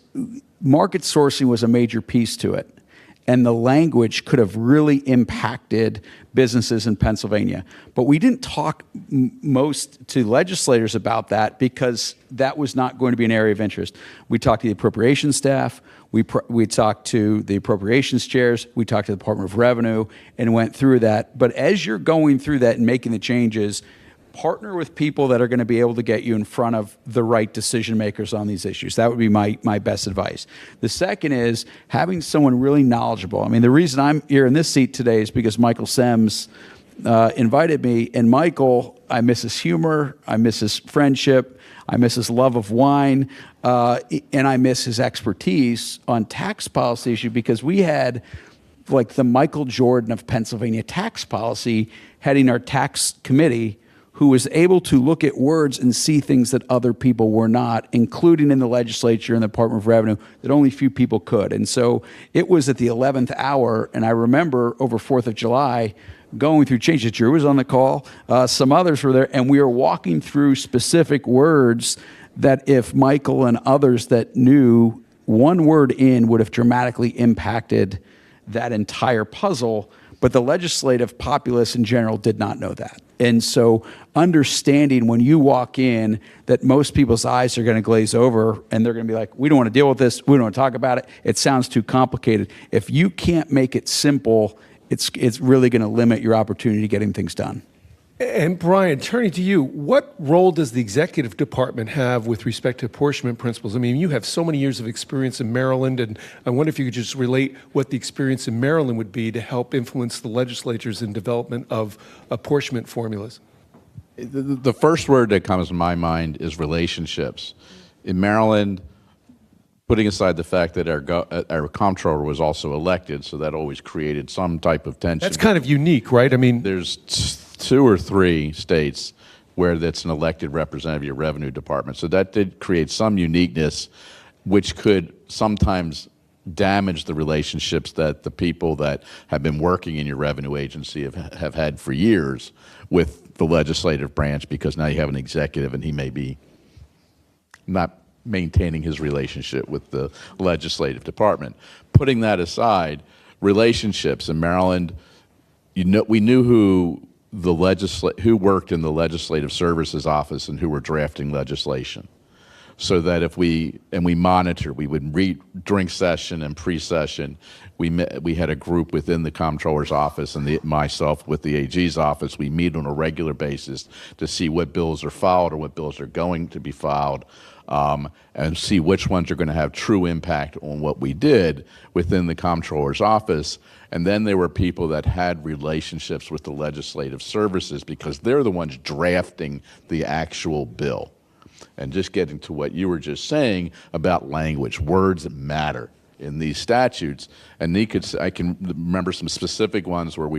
market sourcing was a major piece to it. And the language could have really impacted businesses in Pennsylvania. But we didn't talk most to legislators about that because that was not going to be an area of interest. We talked to the appropriations staff, we talked to the appropriations chairs, we talked to the Department of Revenue, and went through that. But as you're going through that and making the changes, partner with people that are going to be able to get you in front of the right decision makers on these issues. That would be my best advice. The second is having someone really knowledgeable. I mean, the reason I'm here in this seat today is because Michael Sems invited me, and Michael, I miss his humor, I miss his friendship, I miss his love of wine, and I miss his expertise on tax policy issue, because we had like the Michael Jordan of Pennsylvania tax policy heading our tax committee, who was able to look at words and see things that other people were not, including in the legislature and the Department of Revenue, that only few people could. And so it was at the 11th hour, and I remember over 4th of July going through changes. Drew was on the call, some others were there, and we were walking through specific words that if Michael and others that knew one word in would have dramatically impacted that entire puzzle, but the legislative populace in general did not know that. And so understanding when you walk in that most people's eyes are going to glaze over and they're going to be like, we don't want to deal with this, we don't want to talk about it, it sounds too complicated. If you can't make it simple, it's really going to limit your opportunity to getting things done. And Brian, turning to you, what role does the executive department have with respect to apportionment principles? I mean, you have so many years of experience in Maryland, and I wonder if you could just relate what the experience in Maryland would be to help influence the legislatures in development of apportionment formulas. The first word that comes to my mind is relationships. In Maryland, putting aside the fact that our comptroller was also elected, so that always created some type of tension. That's kind of unique, right? I mean, There's 2 or 3 states where that's an elected representative of your revenue department. So that did create some uniqueness, which could sometimes damage the relationships that the people that have been working in your revenue agency have had for years with the legislative branch, because now you have an executive and he may be not maintaining his relationship with the legislative department. Putting that aside, relationships in Maryland, we knew who worked in the legislative services office and who were drafting legislation, so that if we monitor, we would read during session and pre-session. We had a group within the comptroller's office and myself with the AG's office. We meet on a regular basis to see what bills are filed or what bills are going to be filed, and see which ones are going to have true impact on what we did within the comptroller's office. And then there were people that had relationships with the legislative services, because they're the ones drafting the actual bill. And just getting to what you were just saying about language, words matter in these statutes. And I can remember some specific ones where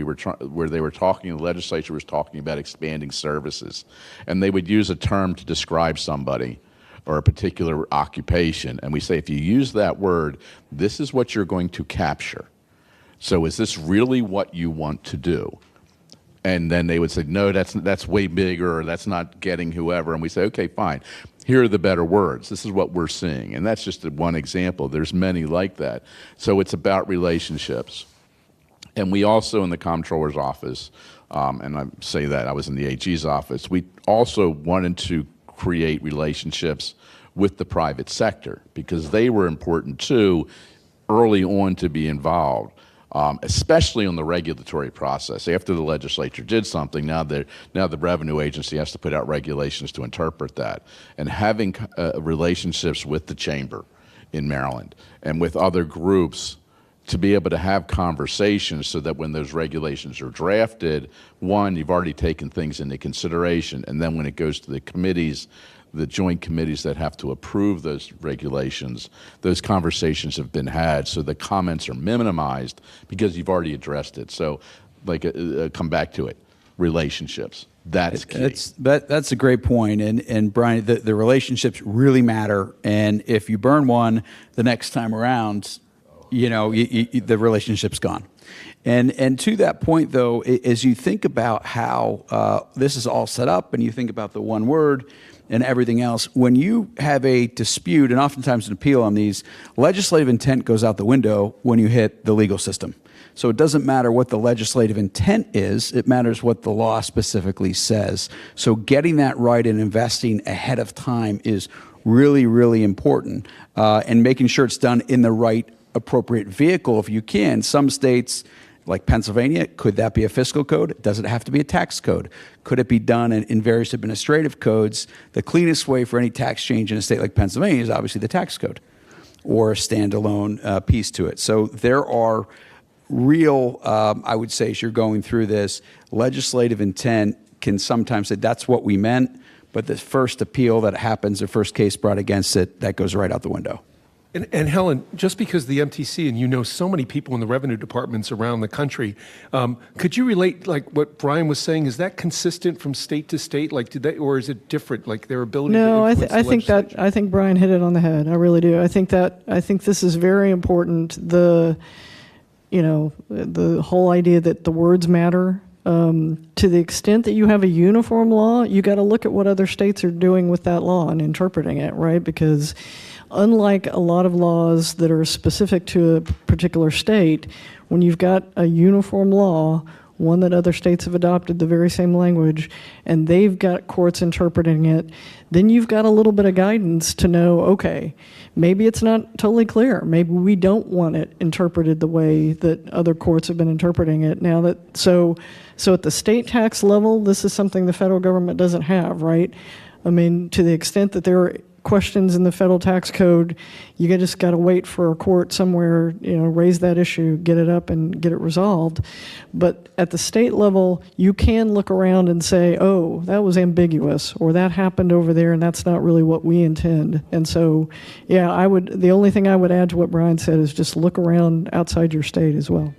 they were talking, the legislature was talking about expanding services, and they would use a term to describe somebody or a particular occupation, and we say, if you use that word, this is what you're going to capture. So is this really what you want to do? And then they would say, no, that's way bigger, or that's not getting whoever. And we say, okay, fine. Here are the better words. This is what we're seeing. And that's just one example. There's many like that. So it's about relationships. And we also, in the comptroller's office, and I say that I was in the AG's office, we also wanted to create relationships with the private sector, because they were important too early on to be involved. Especially on the regulatory process. After the legislature did something, now the revenue agency has to put out regulations to interpret that. And having relationships with the chamber in Maryland and with other groups to be able to have conversations, so that when those regulations are drafted, one, you've already taken things into consideration, and then when it goes to the committees, the joint committees that have to approve those regulations, those conversations have been had, so the comments are minimized because you've already addressed it. So come back to it. Relationships. That's key. That's a great point. And Brian, the relationships really matter. And if you burn one, the next time around, the relationship's gone. And to that point, though, as you think about how this is all set up, and you think about the one word and everything else, when you have a dispute, and oftentimes an appeal on these, legislative intent goes out the window when you hit the legal system. So it doesn't matter what the legislative intent is, it matters what the law specifically says. So getting that right and investing ahead of time is really, really important, and making sure it's done in the right appropriate vehicle if you can. Some states, like Pennsylvania, could that be a fiscal code? Does it have to be a tax code? Could it be done in various administrative codes? The cleanest way for any tax change in a state like Pennsylvania is obviously the tax code or a standalone piece to it. So there are real, I would say, as you're going through this, legislative intent can sometimes say that's what we meant, but the first appeal that happens, the first case brought against it, that goes right out the window. And Helen, just because the MTC, and you know so many people in the revenue departments around the country, could you relate, like what Brian was saying, is that consistent from state to state? Like, or is it different, like their ability No, to influence I think Brian hit it on the head. I really do. I think this is very important. The whole idea that the words matter. To the extent that you have a uniform law, you got to look at what other states are doing with that law and interpreting it, right? Because unlike a lot of laws that are specific to a particular state, when you've got a uniform law, one that other states have adopted the very same language, and they've got courts interpreting it, then you've got a little bit of guidance to know, okay, maybe it's not totally clear. Maybe we don't want it interpreted the way that other courts have been interpreting it. Now that so at the state tax level, this is something the federal government doesn't have, right? I mean, to the extent that there are questions in the federal tax code, you just got to wait for a court somewhere, raise that issue, get it up and get it resolved. But at the state level, you can look around and say, oh, that was ambiguous, or that happened over there and that's not really what we intend. And so, yeah, the only thing I would add to what Brian said is just look around outside your state as well.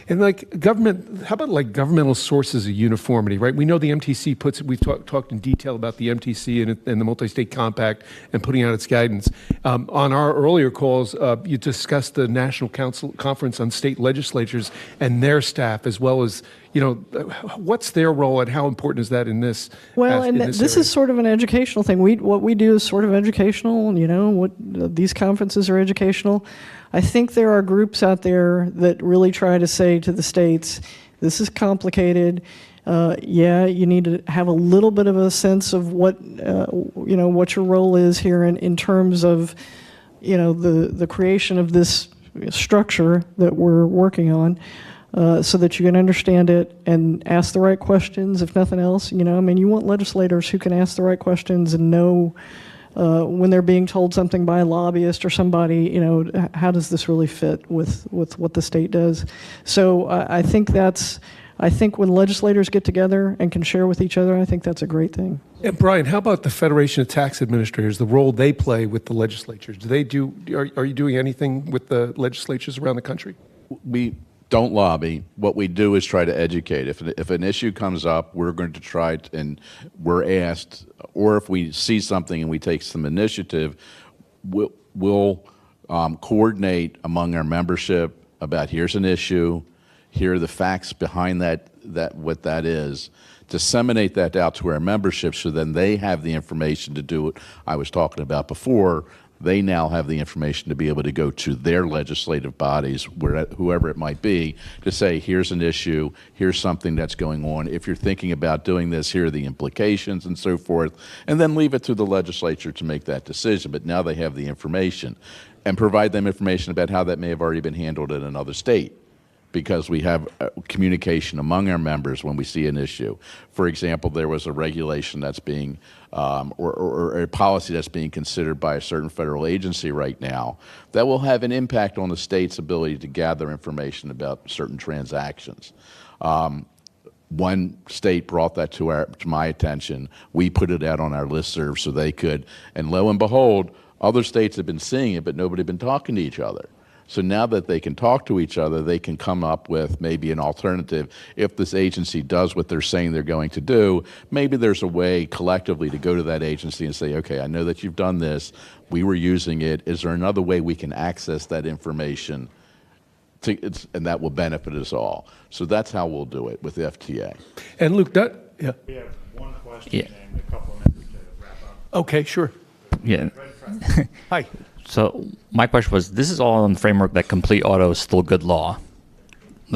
And like government, how about like governmental sources of uniformity, right? We know the MTC we've talked in detail about the MTC and the Multistate Compact and putting out its guidance. On our earlier calls, you discussed the National Council Conference on State Legislatures and their staff, as well as, what's their role and how important is that in this? Well, and this is sort of an educational thing. What we do is sort of educational, these conferences are educational. I think there are groups out there that really try to say to the states, this is complicated. You need to have a little bit of a sense of what your role is here in terms of, the creation of this structure that we're working on, so that you can understand it and ask the right questions, if nothing else. You want legislators who can ask the right questions and know when they're being told something by a lobbyist or somebody, how does this really fit with what the state does? So I think when legislators get together and can share with each other, I think that's a great thing. And Brian, how about the Federation of Tax Administrators, the role they play with the legislatures? Are you doing anything with the legislatures around the country? We don't lobby. What we do is try to educate. If an issue comes up, we're going to try and we're asked, or if we see something and we take some initiative, we'll coordinate among our membership about here's an issue, here are the facts behind that what that is, disseminate that out to our membership so then they have the information to do what I was talking about before. They now have the information to be able to go to their legislative bodies, whoever it might be, to say, here's an issue, here's something that's going on. If you're thinking about doing this, here are the implications and so forth, and then leave it to the legislature to make that decision. But now they have the information, and provide them information about how that may have already been handled in another state, because we have communication among our members when we see an issue. For example, there was a regulation that's being, or a policy that's being considered by a certain federal agency right now that will have an impact on the state's ability to gather information about certain transactions. One state brought that to my attention. We put it out on our listserv so they could, and lo and behold, other states have been seeing it, but nobody had been talking to each other. So now that they can talk to each other, they can come up with maybe an alternative. If this agency does what they're saying they're going to do, maybe there's a way collectively to go to that agency and say, okay, I know that you've done this. We were using it. Is there another way we can access that information? And that will benefit us all. So that's how we'll do it with the FTA. And Luke, yeah. We have one question Yeah. and a couple of minutes to wrap up. Okay, sure. Yeah. Hi. So my question was, this is all on the framework that complete auto is still good law.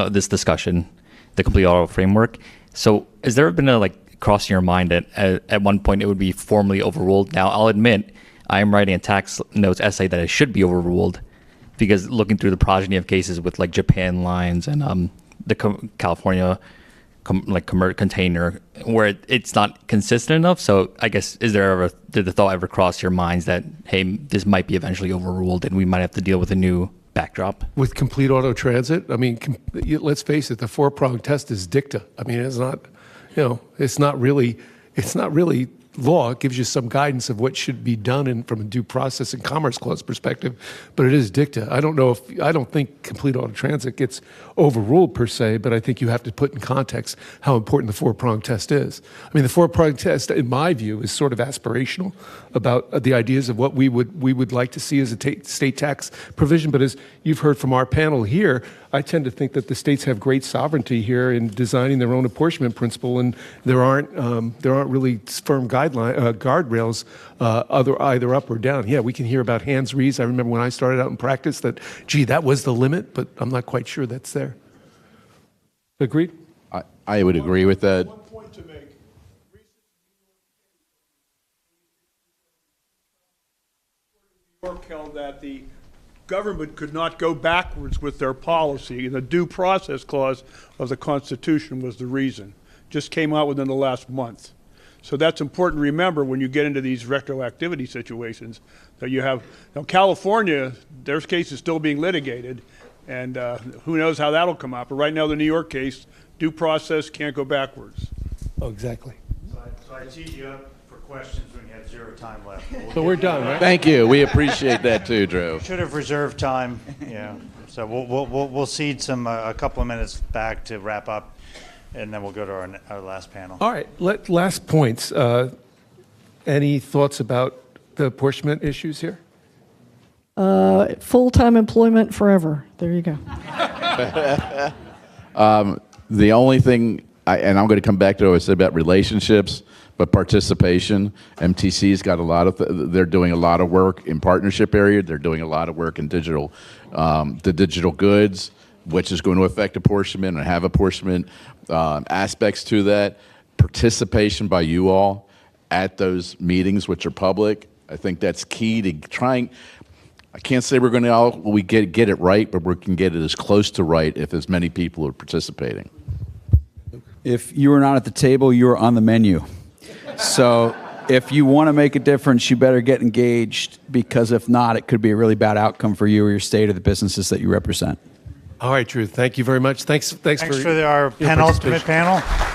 This discussion, the complete auto framework. So has there been a cross your mind that at one point it would be formally overruled? Now I'll admit I am writing a tax notes essay that it should be overruled, because looking through the progeny of cases with Japan lines and the California container, where it's not consistent enough. So I guess, did the thought ever cross your minds that, hey, this might be eventually overruled and we might have to deal with a new backdrop? With complete auto transit, I mean, let's face it, the four-pronged test is dicta. I mean, it's not, it's not really law. It gives you some guidance of what should be done from a due process and commerce clause perspective, but it is dicta. I don't think complete auto transit gets overruled per se, but I think you have to put in context how important the four-pronged test is. I mean, the four-pronged test, in my view, is sort of aspirational about the ideas of what we would like to see as a state tax provision. But as you've heard from our panel here, I tend to think that the states have great sovereignty here in designing their own apportionment principle, and there aren't really firm guardrails either up or down. Yeah, we can hear about hands-rees. I remember when I started out in practice that, gee, that was the limit, but I'm not quite sure that's there. Agreed? I would agree with that. One point to make. New York held that the government could not go backwards with their policy. The due process clause of the Constitution was the reason. Just came out within the last month. So that's important to remember when you get into these retroactivity situations, that you have, California, their case is still being litigated, and who knows how that'll come out. But right now, the New York case, due process can't go backwards. Oh, exactly. So I teed you up for questions when you had 0 time left. So we're done, right? Thank you. We appreciate that too, Drew. Should have reserved time, yeah. So we'll cede a couple of minutes back to wrap up, and then we'll go to our last panel. All right, last points. Any thoughts about the apportionment issues here? Full-time employment forever. There you go. The only thing, and I'm going to come back to what I said about relationships, but participation. MTC's got a lot of, they're doing a lot of work in partnership area. They're doing a lot of work in digital, the digital goods, which is going to affect apportionment and have apportionment aspects to that. Participation by you all at those meetings, which are public. I think that's key to trying. I can't say we're going to get it right, but we can get it as close to right if as many people are participating. If you are not at the table, you are on the menu. So if you want to make a difference, you better get engaged, because if not, it could be a really bad outcome for you or your state or the businesses that you represent. All right, Drew, thank you very much. Thanks Thanks for our your penultimate participation. panel.